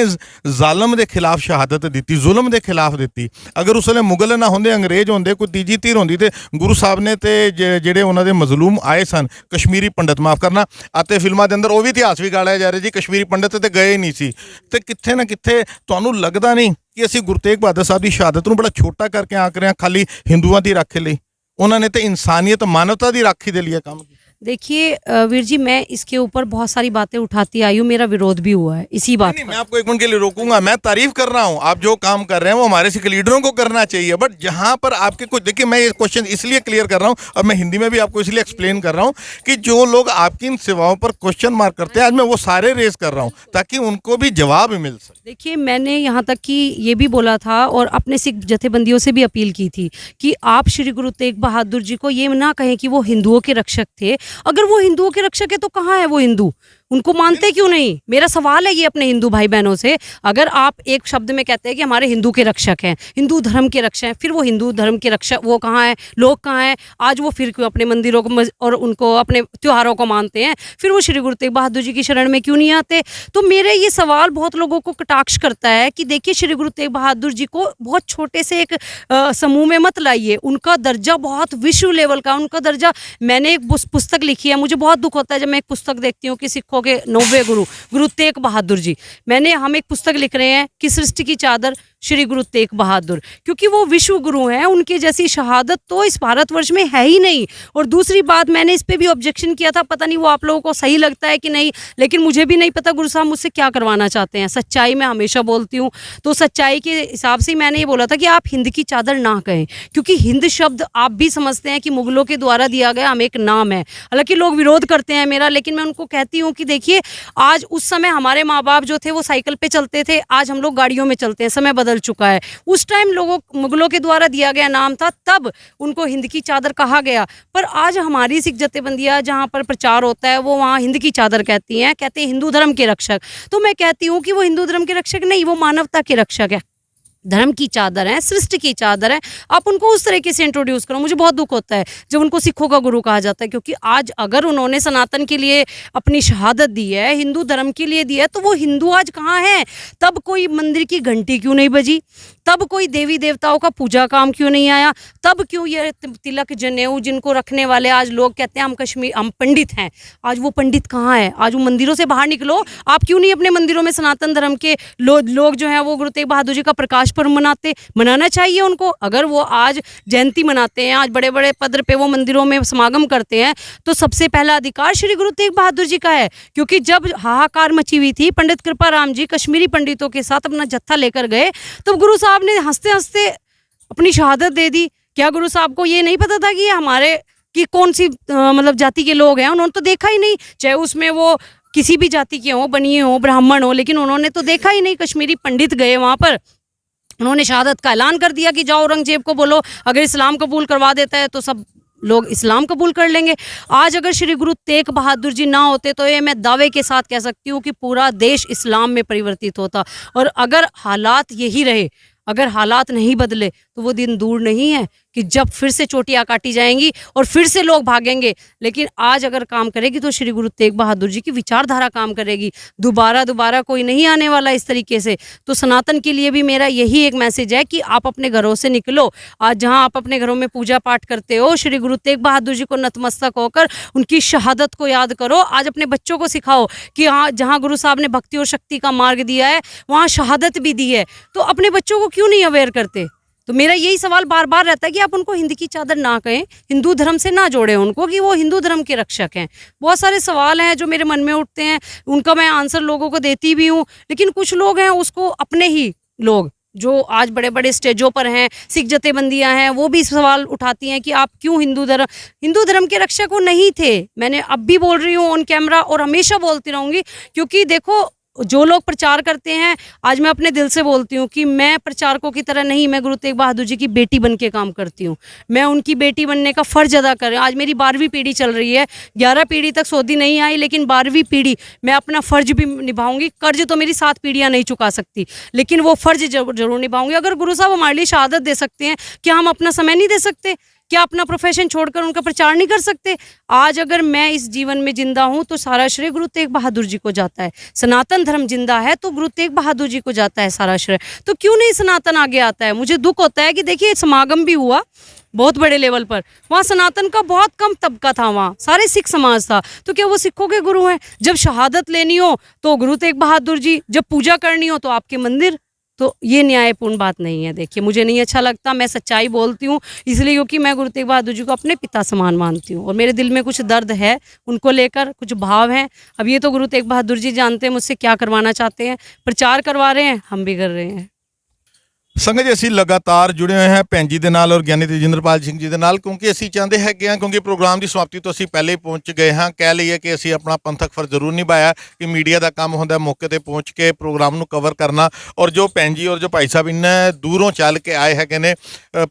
ज़ालम के खिलाफ शहादत दी, जुल्म के खिलाफ दी। अगर उस वेले मुगल ना होंदे, अंग्रेज होंदे, कोई तीजी धीर होंदी, तो गुरु साहब ने तो जिहड़े उन्हां दे मजलूम आए सन कश्मीरी पंडित, माफ़ करना, आते फिल्मां दे अंदर वो भी इतिहास भी गालिया जा रहा जी कश्मीरी पंडित तो गए नहीं सी। ते कित्थे ना कित्थे तुहानूं लगदा नहीं कि असीं गुरु तेग बहादुर साहब की शहादत नूं बड़ा छोटा करके आंक रहे हैं खाली हिंदुओं की राखी लई? उन्होंने तो इंसानियत मानवता की राखी दे लिए काम किया। देखिए वीर जी, मैं इसके ऊपर बहुत सारी बातें उठाती आई हूँ, मेरा विरोध भी हुआ है इसी बात नहीं, मैं आपको एक मिनट के लिए रोकूंगा। मैं तारीफ कर रहा हूँ, आप जो काम कर रहे हैं वो हमारे सिख लीडरों को करना चाहिए, बट जहाँ पर आपके कुछ, देखिए मैं ये क्वेश्चन इसलिए क्लियर कर रहा हूँ और मैं हिंदी में भी आपको इसलिए एक्सप्लेन कर रहा हूँ कि जो लोग आपकी इन सेवाओं पर क्वेश्चन मार्क करते हैं, आज मैं वो सारे रेज कर रहा हूँ ताकि उनको भी जवाब मिल सके। देखिए, मैंने यहाँ तक कि ये भी बोला था और अपने सिख जथेबंदियों से भी अपील की थी कि आप श्री गुरु तेग बहादुर जी को ये ना कहें कि वो हिंदुओं के रक्षक थे। अगर वो हिंदुओं के रक्षक है तो कहाँ है वो हिंदू? उनको मानते क्यों नहीं? मेरा सवाल है ये अपने हिंदू भाई बहनों से। अगर आप एक शब्द में कहते हैं कि हमारे हिंदू के रक्षक हैं, हिंदू धर्म के रक्षक हैं, फिर वो हिंदू धर्म के रक्षक वो कहाँ हैं, लोग कहाँ हैं? आज वो फिर क्यों अपने मंदिरों को और उनको अपने त्योहारों को मानते हैं? फिर वो श्री गुरु तेग बहादुर जी की शरण में क्यों नहीं आते? तो मेरे ये सवाल बहुत लोगों को कटाक्ष करता है कि देखिए, श्री गुरु तेग बहादुर जी को बहुत छोटे से एक समूह में मत लाइए। उनका दर्जा बहुत विश्व लेवल का, उनका दर्जा। मैंने एक पुस्तक लिखी है, मुझे बहुत दुख होता है जब मैं एक पुस्तक देखती हूँ कि सिखों के 90 गुरु तेग बहादुर जी। हम एक पुस्तक लिख रहे हैं कि सृष्टि की चादर श्री गुरु तेग बहादुर, क्योंकि वो विश्व गुरु हैं। उनके जैसी शहादत तो इस भारतवर्ष में है ही नहीं। और दूसरी बात, मैंने इस पे भी ऑब्जेक्शन किया था, पता नहीं वो आप लोगों को सही लगता है कि नहीं, लेकिन मुझे भी नहीं पता गुरु साहब मुझसे क्या करवाना चाहते हैं। सच्चाई मैं हमेशा बोलती हूँ, तो सच्चाई के हिसाब से मैंने ये बोला था कि आप हिंद की चादर ना कहें, क्योंकि हिंद शब्द आप भी समझते हैं कि मुगलों के द्वारा दिया गया हमें एक नाम है। हालांकि लोग विरोध करते हैं मेरा, लेकिन मैं उनको कहती हूँ कि देखिए, आज उस समय हमारे माँ बाप जो थे वो साइकिल पे चलते थे, आज हम लोग गाड़ियों में चलते हैं, समय बदल चुका है। उस टाइम मुगलों के द्वारा दिया गया नाम था, तब उनको हिंद की चादर कहा गया। पर आज हमारी सिख जथेबंदियां जहाँ पर प्रचार होता है वो वहाँ हिंद की चादर कहती हैं, कहते हैं हिंदू धर्म के रक्षक। तो मैं कहती हूँ कि वो हिंदू धर्म के रक्षक नहीं, वो मानवता के रक्षक है, धर्म की चादर है, सृष्टि की चादर है। आप उनको उस तरीके से इंट्रोड्यूस करो। मुझे बहुत दुख होता है जब उनको सिखों का गुरु कहा जाता है, क्योंकि आज अगर उन्होंने सनातन के लिए अपनी शहादत दी है, हिंदू धर्म के लिए दी है, तो वो हिंदू आज कहाँ है? तब कोई मंदिर की घंटी क्यों नहीं बजी? तब कोई देवी देवताओं का पूजा काम क्यों नहीं आया? तब क्यों ये तिलक जनेऊ जिनको रखने वाले आज लोग कहते हैं हम पंडित हैं, आज वो पंडित कहाँ है? आज वो मंदिरों से बाहर निकलो। आप क्यों नहीं अपने मंदिरों में सनातन धर्म के लोग जो हैं वो गुरु तेग बहादुर जी का प्रकाश पर्व मनाते, मनाना चाहिए उनको। अगर वो आज जयंती मनाते हैं, आज बड़े बड़े पद पे वो मंदिरों में समागम करते हैं, तो सबसे पहला अधिकार श्री गुरु तेग बहादुर जी का है। क्योंकि जब हाहाकार मची हुई थी, पंडित कृपाराम जी कश्मीरी पंडितों के साथ अपना जत्था लेकर गए, तब गुरु साहब ने हंसते हंसते अपनी शहादत दे दी। क्या गुरु साहब को ये नहीं पता था कि ये हमारे कि कौन सी मतलब जाति के लोग हैं? उन्होंने तो देखा ही नहीं, चाहे उसमें वो किसी भी जाति के हों, बनिए हों, ब्राह्मण हो, लेकिन उन्होंने तो देखा ही नहीं। कश्मीरी पंडित गए वहाँ पर, उन्होंने शहादत का ऐलान कर दिया कि जाओ औरंगजेब को बोलो अगर इस्लाम कबूल करवा देता है तो सब लोग इस्लाम कबूल कर लेंगे। आज अगर श्री गुरु तेग बहादुर जी ना होते तो ये मैं दावे के साथ कह सकती हूँ कि पूरा देश इस्लाम में परिवर्तित होता। और अगर हालात यही रहे, अगर हालात नहीं बदले, तो वो दिन दूर नहीं है कि जब फिर से चोटियाँ काटी जाएंगी और फिर से लोग भागेंगे। लेकिन आज अगर काम करेगी तो श्री गुरु तेग बहादुर जी की विचारधारा काम करेगी। दोबारा कोई नहीं आने वाला इस तरीके से। तो सनातन के लिए भी मेरा यही एक मैसेज है कि आप अपने घरों से निकलो। आज जहाँ आप अपने घरों में पूजा पाठ करते हो, श्री गुरु तेग बहादुर जी को नतमस्तक होकर उनकी शहादत को याद करो। आज अपने बच्चों को सिखाओ कि हाँ, जहाँ गुरु साहब ने भक्ति और शक्ति का मार्ग दिया है, वहाँ शहादत भी दी है। तो अपने बच्चों को क्यों नहीं अवेयर करते? तो मेरा यही सवाल बार बार रहता है कि आप उनको हिंद की चादर ना कहें, हिंदू धर्म से ना जोड़ें उनको कि वो हिंदू धर्म के रक्षक हैं। बहुत सारे सवाल हैं जो मेरे मन में उठते हैं, उनका मैं आंसर लोगों को देती भी हूँ। लेकिन कुछ लोग हैं, उसको अपने ही लोग जो आज बड़े बड़े स्टेजों पर हैं, सिख जथेबंदियां हैं, वो भी सवाल उठाती हैं कि आप क्यों हिंदू धर्म के रक्षक वो नहीं थे। मैंने अब भी बोल रही हूँ ऑन कैमरा और हमेशा बोलती रहूँगी, क्योंकि देखो जो लोग प्रचार करते हैं, आज मैं अपने दिल से बोलती हूँ कि मैं प्रचारकों की तरह नहीं, मैं गुरु तेग बहादुर जी की बेटी बन के काम करती हूँ। मैं उनकी बेटी बनने का फ़र्ज अदा कर रही हूँ। आज मेरी 12वीं पीढ़ी चल रही है, 11 पीढ़ी तक सऊदी नहीं आई, लेकिन 12वीं पीढ़ी मैं अपना फ़र्ज भी निभाऊंगी। कर्ज तो मेरी 7 पीढ़ियाँ नहीं चुका सकती, लेकिन वो फ़र्ज जरूर निभाऊंगी। अगर गुरु साहब हमारे लिए शहादत दे सकते हैं, क्या हम अपना समय नहीं दे सकते? क्या अपना प्रोफेशन छोड़कर उनका प्रचार नहीं कर सकते? आज अगर मैं इस जीवन में जिंदा हूं तो सारा श्रेय गुरु तेग बहादुर जी को जाता है। सनातन धर्म जिंदा है तो गुरु तेग बहादुर जी को जाता है सारा श्रेय। तो क्यों नहीं सनातन आगे आता है? मुझे दुख होता है कि देखिए समागम भी हुआ बहुत बड़े लेवल पर, वहाँ सनातन का बहुत कम तबका था, वहाँ सारे सिख समाज था। तो क्या वो सिखों के गुरु हैं? जब शहादत लेनी हो तो गुरु तेग बहादुर जी, जब पूजा करनी हो तो आपके मंदिर। तो ये न्यायपूर्ण बात नहीं है। देखिए, मुझे नहीं अच्छा लगता, मैं सच्चाई बोलती हूँ इसलिए क्योंकि मैं गुरु तेग बहादुर जी को अपने पिता समान मानती हूँ और मेरे दिल में कुछ दर्द है उनको लेकर, कुछ भाव हैं। अब ये तो गुरु तेग बहादुर जी जानते हैं मुझसे क्या करवाना चाहते हैं। प्रचार करवा रहे हैं, हम भी कर रहे हैं। ਸੰਗਤ ਜੀ, ਅਸੀਂ ਲਗਾਤਾਰ ਜੁੜੇ ਹੋਏ ਹਾਂ ਭੈਣ ਜੀ ਦੇ ਨਾਲ ਔਰ ਗਿਆਨੀ ਤੇਜਿੰਦਰਪਾਲ ਸਿੰਘ ਜੀ ਦੇ ਨਾਲ, ਕਿਉਂਕਿ ਅਸੀਂ ਚਾਹੁੰਦੇ ਹੈਗੇ ਹਾਂ, ਕਿਉਂਕਿ ਪ੍ਰੋਗਰਾਮ ਦੀ ਸਮਾਪਤੀ ਤੋਂ ਅਸੀਂ ਪਹਿਲੇ ਹੀ ਪਹੁੰਚ ਗਏ ਹਾਂ। ਕਹਿ ਲਈਏ ਕਿ ਅਸੀਂ ਆਪਣਾ ਪੰਥਕ ਫਰਜ਼ ਜ਼ਰੂਰ ਨਿਭਾਇਆ ਕਿ ਮੀਡੀਆ ਦਾ ਕੰਮ ਹੁੰਦਾ ਮੌਕੇ ਤੇ ਪਹੁੰਚ ਕੇ ਪ੍ਰੋਗਰਾਮ ਨੂੰ ਕਵਰ ਕਰਨਾ। ਔਰ ਜੋ ਭੈਣ ਜੀ ਔਰ ਜੋ ਭਾਈ ਸਾਹਿਬ ਇੰਨੇ ਦੂਰੋਂ ਚੱਲ ਕੇ ਆਏ ਹੈਗੇ ਨੇ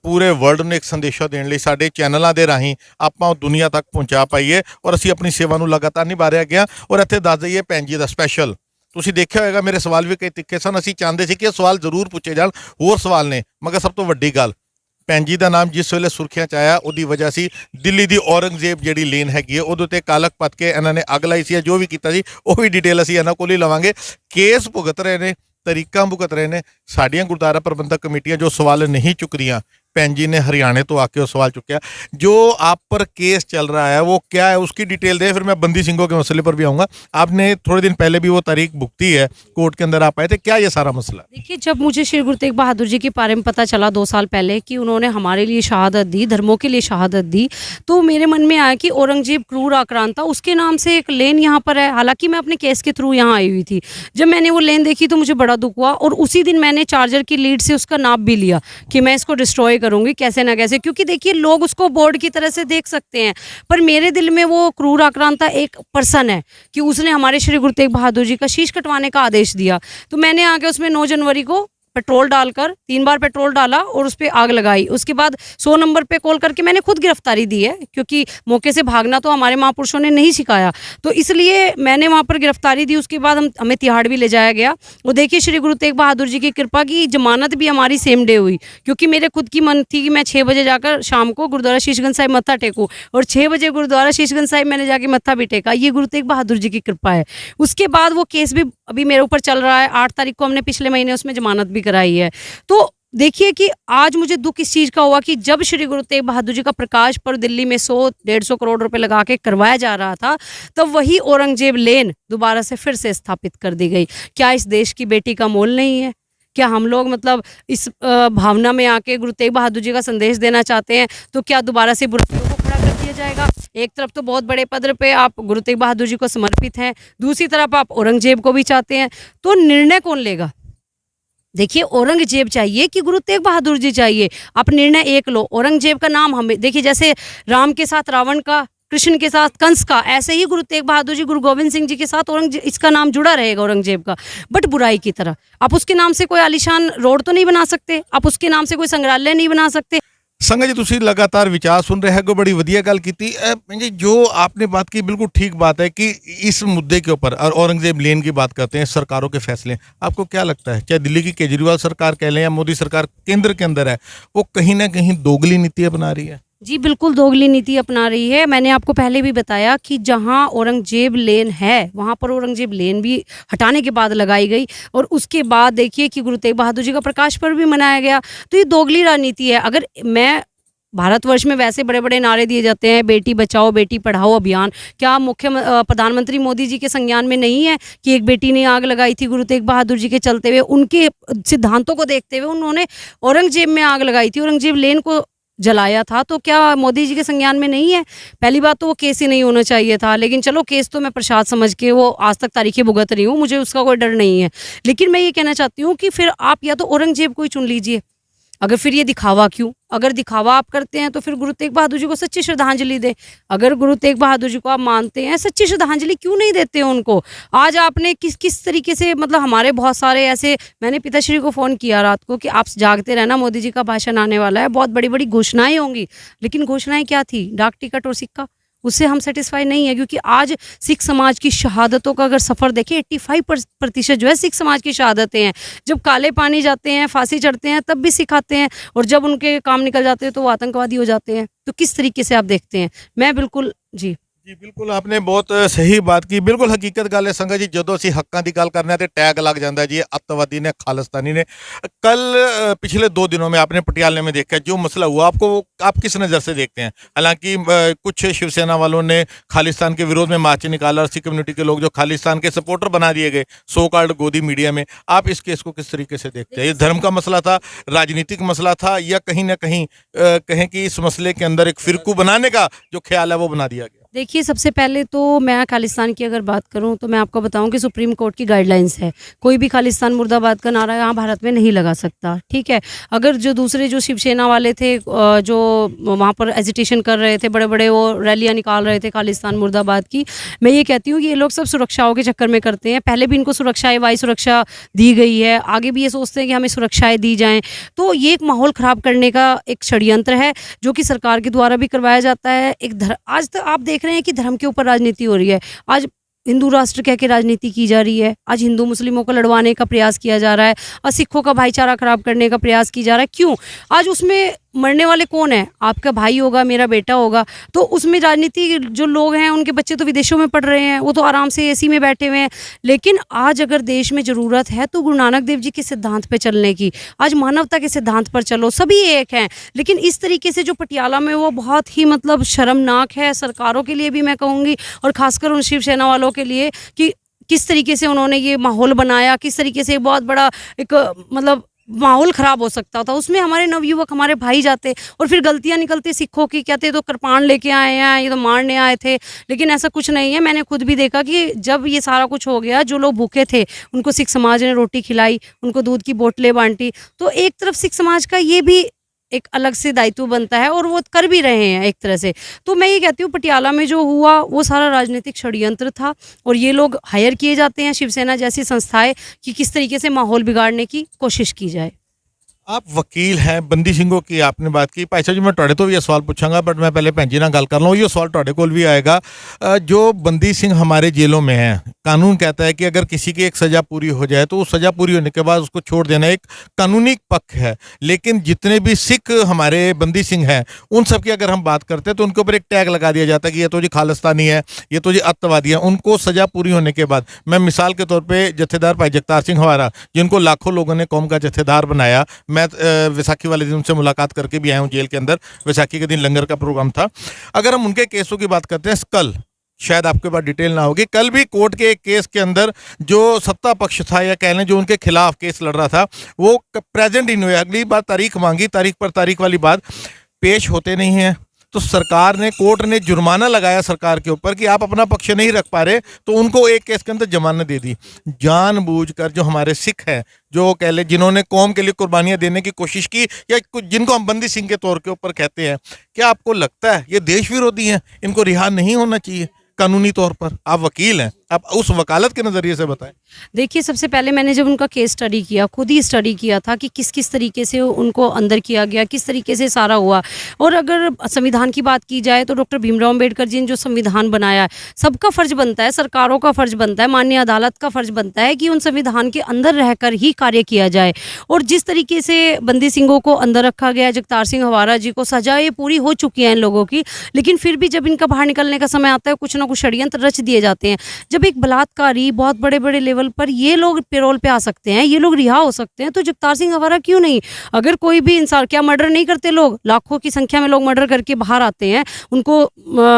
ਪੂਰੇ ਵਰਲਡ ਨੂੰ ਇੱਕ ਸੰਦੇਸ਼ਾ ਦੇਣ ਲਈ, ਸਾਡੇ ਚੈਨਲਾਂ ਦੇ ਰਾਹੀਂ ਆਪਾਂ ਉਹ ਦੁਨੀਆ ਤੱਕ ਪਹੁੰਚਾ ਪਾਈਏ ਔਰ ਅਸੀਂ ਆਪਣੀ ਸੇਵਾ ਨੂੰ ਲਗਾਤਾਰ ਨਿਭਾ ਰਹੇ ਹੈਗੇ ਹਾਂ। ਔਰ ਇੱਥੇ ਦੱਸ ਦਈਏ ਭੈਣ ਜੀ ਦਾ ਸਪੈਸ਼ਲ, ਤੁਸੀਂ ਦੇਖਿਆ ਹੋਏਗਾ ਮੇਰੇ ਸਵਾਲ ਵੀ ਕਈ ਤਿੱਖੇ ਸਨ। ਅਸੀਂ ਚਾਹੁੰਦੇ ਸੀ ਕਿ ਇਹ ਸਵਾਲ ਜ਼ਰੂਰ ਪੁੱਛੇ ਜਾਣ, ਹੋਰ ਸਵਾਲ ਨੇ, ਮਗਰ ਸਭ ਤੋਂ ਵੱਡੀ ਗੱਲ ਭੈਣ ਜੀ ਦਾ ਨਾਮ ਜਿਸ ਵੇਲੇ ਸੁਰਖੀਆਂ 'ਚ ਆਇਆ ਉਹਦੀ ਵਜ੍ਹਾ ਸੀ ਦਿੱਲੀ ਦੀ ਔਰੰਗਜ਼ੇਬ ਜਿਹੜੀ ਲੇਨ ਹੈਗੀ ਹੈ ਉਹਦੇ ਉੱਤੇ ਕਾਲਕ ਪੱਤ ਕੇ ਇਹਨਾਂ ਨੇ ਅੱਗ ਲਾਈ ਸੀ। ਜੋ ਵੀ ਕੀਤਾ ਸੀ ਉਹ ਵੀ ਡਿਟੇਲ ਅਸੀਂ ਇਹਨਾਂ ਕੋਲ ਹੀ ਲਵਾਂਗੇ। ਕੇਸ ਭੁਗਤ ਰਹੇ ਨੇ, ਤਰੀਕਾਂ ਭੁਗਤ ਰਹੇ ਨੇ ਸਾਡੀਆਂ ਗੁਰਦੁਆਰਾ ਪ੍ਰਬੰਧਕ ਕਮੇਟੀਆਂ। ਜੋ ਸਵਾਲ नहीं चुक रही, भैन जी ने हरियाणा तो आके वो सवाल चुकया। जो आप पर केस चल रहा है वो क्या है, उसकी डिटेल दे, फिर मैं बंदी सिंहों के मसले पर भी आऊँगा। आपने थोड़े दिन पहले भी वो तारीख भुगती है, कोर्ट के अंदर आप आए थे, क्या ये सारा मसला? देखिए, जब मुझे श्री गुरु तेग बहादुर जी के बारे में पता चला 2 साल पहले कि उन्होंने हमारे लिए शहादत दी, धर्मों के लिए शहादत दी, तो मेरे मन में आया कि औरंगजेब क्रूर आक्रांता, उसके नाम से एक लेन यहाँ पर है। हालांकि मैं अपने केस के थ्रू यहाँ आई हुई थी। जब मैंने वो लेन देखी तो मुझे बड़ा दुख हुआ और उसी दिन मैंने चार्जर की लीड से उसका नाप भी लिया कि मैं इसको डिस्ट्रॉय करूँगी कैसे ना कैसे, क्योंकि देखिए लोग उसको बोर्ड की तरह से देख सकते हैं, पर मेरे दिल में वो क्रूर आक्रांता एक पर्सन है कि उसने हमारे श्री गुरु तेग बहादुर जी का शीश कटवाने का आदेश दिया। तो मैंने आके उसमें 9 जनवरी को पेट्रोल डालकर 3 बार पेट्रोल डाला और उस पर आग लगाई। उसके बाद 100 नंबर पे कॉल करके मैंने खुद गिरफ्तारी दी है, क्योंकि मौके से भागना तो हमारे महापुरुषों ने नहीं सिखाया, तो इसलिए मैंने वहाँ पर गिरफ्तारी दी। उसके बाद हमें तिहाड़ भी ले जाया गया। और देखिए, श्री गुरु तेग बहादुर जी की कृपा की जमानत भी हमारी सेम डे हुई, क्योंकि मेरे खुद की मन थी कि मैं 6 बजे जाकर शाम को गुरुद्वारा शीशगंज साहिब मत्था टेकूँ, और 6 बजे गुरुद्वारा शीशगंज साहिब मैंने जाके मत्था भी टेका। ये गुरु तेग बहादुर जी की कृपा है। उसके बाद वो केस भी अभी मेरे ऊपर चल रहा है। 8 तारीख को हमने पिछले महीने उसमें जमानत भी कराई है। तो देखिए कि आज मुझे दुख इस चीज़ का हुआ कि जब श्री गुरु तेग बहादुर जी का प्रकाश पर्व दिल्ली में 100-150 करोड़ रुपए लगा के करवाया जा रहा था, तब वही औरंगजेब लेन दोबारा से फिर से स्थापित कर दी गई। क्या इस देश की बेटी का मोल नहीं है? क्या हम लोग मतलब इस भावना में आके गुरु तेग बहादुर जी का संदेश देना चाहते हैं तो क्या दोबारा से बुराइयों को खड़ा कर दिया जाएगा? एक तरफ तो बहुत बड़े पद पे आप गुरु तेग बहादुर जी को समर्पित हैं, दूसरी तरफ आप औरंगजेब को भी चाहते हैं, तो निर्णय कौन लेगा? देखिए, औरंगजेब चाहिए कि गुरु तेग बहादुर जी चाहिए? आप निर्णय एक लो। औरंगजेब का नाम हमें देखिए, जैसे राम के साथ रावण का, कृष्ण के साथ कंस का, ऐसे ही गुरु तेग बहादुर जी, गुरु गोविंद सिंह जी के साथ औरंगजेब, इसका नाम जुड़ा रहेगा औरंगजेब का, बट बुराई की तरह। आप उसके नाम से कोई आलीशान रोड तो नहीं बना सकते, आप उसके नाम से कोई संग्रहालय नहीं बना सकते। ਸੰਗਤ ਜੀ ਤੁਸੀਂ ਲਗਾਤਾਰ ਵਿਚਾਰ ਸੁਣ ਰਹੇ ਹੋ, बड़ी ਵਧੀਆ ਗੱਲ ਕੀਤੀ। जी जो आपने बात की बिल्कुल ठीक बात है कि इस मुद्दे के ऊपर और औरंगजेब लेन की बात करते हैं, सरकारों के फैसले, आपको क्या लगता है, चाहे दिल्ली की केजरीवाल सरकार कह लें या मोदी सरकार केंद्र के अंदर है, वो कहीं ना कहीं दोगली नीति अपना रही है? जी बिल्कुल दोगली नीति अपना रही है। मैंने आपको पहले भी बताया कि जहां औरंगजेब लेन है वहां पर औरंगजेब लेन भी हटाने के बाद लगाई गई, और उसके बाद देखिए कि गुरु तेग बहादुर जी का प्रकाश पर्व भी मनाया गया। तो ये दोगली राजनीति है। अगर मैं भारतवर्ष में वैसे बड़े बड़े नारे दिए जाते हैं, बेटी बचाओ बेटी पढ़ाओ अभियान, क्या प्रधानमंत्री मोदी जी के संज्ञान में नहीं है कि एक बेटी ने आग लगाई थी गुरु तेग बहादुर जी के चलते हुए, उनके सिद्धांतों को देखते हुए उन्होंने औरंगजेब में आग लगाई थी, औरंगजेब लेन को जलाया था, तो क्या मोदी जी के संज्ञान में नहीं है? पहली बात तो वो केस ही नहीं होना चाहिए था, लेकिन चलो केस तो मैं प्रसाद समझ के वो आज तक तारीखें भुगत रही हूँ, मुझे उसका कोई डर नहीं है। लेकिन मैं ये कहना चाहती हूँ कि फिर आप या तो औरंगजेब को ही चुन लीजिए, अगर फिर ये दिखावा क्यों? अगर दिखावा आप करते हैं तो फिर गुरु तेग बहादुर जी को सच्ची श्रद्धांजलि दें। अगर गुरु तेग बहादुर जी को आप मानते हैं, सच्ची श्रद्धांजलि क्यों नहीं देते हैं उनको? आज आपने किस तरीके से, मतलब हमारे बहुत सारे ऐसे, मैंने पिताश्री को फ़ोन किया रात को कि आप जागते रहना, मोदी जी का भाषण आने वाला है, बहुत बड़ी बड़ी घोषणाएं होंगी। लेकिन घोषणाएं क्या थी? डाक टिकट और सिक्का। उससे हम सेटिस्फाई नहीं है, क्योंकि आज सिख समाज की शहादतों का अगर सफ़र देखें, 85% जो है सिख समाज की शहादतें हैं। जब काले पानी जाते हैं, फांसी चढ़ते हैं, तब भी सिख आते हैं, और जब उनके काम निकल जाते हैं तो वो आतंकवादी हो जाते हैं। तो किस तरीके से आप देखते हैं? मैं बिल्कुल जी बिल्कुल आपने बहुत सही बात की, बिल्कुल हकीकत गल है। संगत जी ਜਦੋਂ ਅਸੀਂ ਹੱਕਾਂ ਦੀ ਗੱਲ करने तो टैग लग जाता है जी, अत्तवादी ने, खालिस्तानी ने। कल पिछले 2 दिनों में आपने पटियाले में देखा जो मसला हुआ, आपको आप किस नज़र से देखते हैं? हालांकि कुछ शिवसेना वालों ने खालिस्तान के विरोध में मार्च निकाला, सिख कम्युनिटी के लोग जो खालिस्तान के सपोर्टर बना दिए गए सो कॉल्ड गोदी मीडिया में, आप इस केस को किस तरीके से देखते हैं? ये धर्म का मसला था, राजनीतिक मसला था, या कहीं ना कहीं कहें कि इस मसले के अंदर एक फिरकू बनाने का जो ख्याल है वो बना दिया गया? देखिए, सबसे पहले तो मैं खालिस्तान की अगर बात करूं तो मैं आपको बताऊं कि सुप्रीम कोर्ट की गाइडलाइंस है, कोई भी खालिस्तान मुर्दाबाद का नारा यहाँ भारत में नहीं लगा सकता, ठीक है। अगर जो दूसरे जो शिवसेना वाले थे जो वहाँ पर एजिटेशन कर रहे थे, बड़े बड़े वो रैलियाँ निकाल रहे थे खालिस्तान मुर्दाबाद की, मैं ये कहती हूँ कि ये लोग सब सुरक्षाओं के चक्कर में करते हैं। पहले भी इनको सुरक्षाएँ, वायु सुरक्षा दी गई है, आगे भी ये सोचते हैं कि हमें सुरक्षाएँ दी जाएँ। तो ये एक माहौल ख़राब करने का एक षड्यंत्र है जो कि सरकार के द्वारा भी करवाया जाता है। आज तक आप देख रहे हैं कि धर्म के ऊपर राजनीति हो रही है। आज हिंदू राष्ट्र कह के राजनीति की जा रही है, आज हिंदू मुस्लिमों को लड़वाने का प्रयास किया जा रहा है, और सिखों का भाईचारा खराब करने का प्रयास किया जा रहा है। क्यों? आज उसमें मरने वाले कौन है? आपका भाई होगा, मेरा बेटा होगा। तो उसमें राजनीति जो लोग हैं उनके बच्चे तो विदेशों में पढ़ रहे हैं, वो तो आराम से एसी में बैठे हुए हैं। लेकिन आज अगर देश में ज़रूरत है तो गुरु नानक देव जी के सिद्धांत पे चलने की, आज मानवता के सिद्धांत पर चलो, सभी एक हैं। लेकिन इस तरीके से जो पटियाला में, वो बहुत ही मतलब शर्मनाक है सरकारों के लिए भी मैं कहूँगी, और ख़ासकर उन शिवसेना वालों के लिए, कि किस तरीके से उन्होंने ये माहौल बनाया, किस तरीके से बहुत बड़ा एक मतलब माहौल ख़राब हो सकता था। उसमें हमारे नवयुवक, हमारे भाई जाते और फिर गलतियां निकलती सिखों की, कहते तो कृपाण लेके आए हैं, ये तो मारने आए थे। लेकिन ऐसा कुछ नहीं है। मैंने खुद भी देखा कि जब ये सारा कुछ हो गया, जो लोग भूखे थे उनको सिख समाज ने रोटी खिलाई, उनको दूध की बोतलें बांटी। तो एक तरफ सिख समाज का ये भी एक अलग से दायित्व बनता है, और वो कर भी रहे हैं एक तरह से। तो मैं ये कहती हूँ पटियाला में जो हुआ वो सारा राजनीतिक षड्यंत्र था, और ये लोग हायर किए जाते हैं, शिवसेना जैसी संस्थाएं, कि किस तरीके से माहौल बिगाड़ने की कोशिश की जाए। आप वकील हैं, बंदी ਸਿੰਘों की आपने बात की। भाई साहब जी मैं ਤੁਹਾਡੇ ਤੋਂ भी ये सवाल पूछांगा, बट मैं पहले भैन जी ਨਾਲ गल कर लूँ। ये सवाल ਤੁਹਾਡੇ ਕੋਲ भी आएगा। जो बंदी सिंह हमारे जेलों में हैं, कानून कहता है कि अगर किसी की एक सज़ा पूरी हो जाए तो उस सज़ा पूरी होने के बाद उसको छोड़ देना एक कानूनी पक्ष है। लेकिन जितने भी सिख हमारे बंदी सिंह हैं, उन सब की अगर हम बात करते हैं तो उनके ऊपर एक टैग लगा दिया जाता है कि ये तो जी खालिस्तानी है, ये तो जी अत्तवादी है। उनको सज़ा पूरी होने के बाद, मैं मिसाल के तौर पर जत्थेदार भाई जगतार सिंह हवारा, जिनको लाखों लोगों ने कौम का जत्थेदार बनाया, मैं वैसाखी वाले दिन उनसे मुलाकात करके भी आया हूँ जेल के अंदर। वैसाखी के दिन लंगर का प्रोग्राम था। अगर हम उनके केसों की बात करते हैं, कल शायद आपके पास डिटेल ना होगी। कल भी कोर्ट के एक केस के अंदर जो सत्ता पक्ष था या कह लें जो उनके खिलाफ केस लड़ रहा था वो प्रेजेंट ही नहीं हुए। अगली बार तारीख मांगी, तारीख पर तारीख वाली बात, पेश होते नहीं हैं। तो सरकार ने, कोर्ट ने जुर्माना लगाया सरकार के ऊपर कि आप अपना पक्ष नहीं रख पा रहे, तो उनको एक केस के अंदर जमानत दे दी। जानबूझकर जो हमारे सिख हैं, जो कह ले जिन्होंने कौम के लिए कुर्बानियां देने की कोशिश की, या कुछ जिनको हम बंदी सिंह के तौर के ऊपर कहते हैं, क्या आपको लगता है ये देश विरोधी हैं, इनको रिहा नहीं होना चाहिए कानूनी तौर पर? आप वकील हैं, आप उस वकालत के नज़रिए से बताएं। देखिए, सबसे पहले मैंने जब उनका केस स्टडी किया, खुद ही स्टडी किया था कि किस किस तरीके से उनको अंदर किया गया, किस तरीके से सारा हुआ। और अगर संविधान की बात की जाए तो डॉक्टर भीमराव अम्बेडकर जी ने जो संविधान बनाया है, सबका फ़र्ज बनता है, सरकारों का फ़र्ज बनता है, माननीय अदालत का फ़र्ज बनता है कि उन संविधान के अंदर रहकर ही कार्य किया जाए। और जिस तरीके से बंदी सिंहों को अंदर रखा गया, जगतार सिंह हवारा जी को सजा ये पूरी हो चुकी है इन लोगों की, लेकिन फिर भी जब इनका बाहर निकलने का समय आता है, कुछ ना कुछ षड्यंत्र रच दिए जाते हैं। जब एक बलात्कारी बहुत बड़े बड़े लेवल पर ये लोग पेरोल पे आ सकते हैं, ये लोग रिहा हो सकते हैं, तो जगतार सिंह हवारा क्यों नहीं? अगर कोई भी इंसान, क्या मर्डर नहीं करते लोग? लाखों की संख्या में लोग मर्डर करके बाहर आते हैं, उनको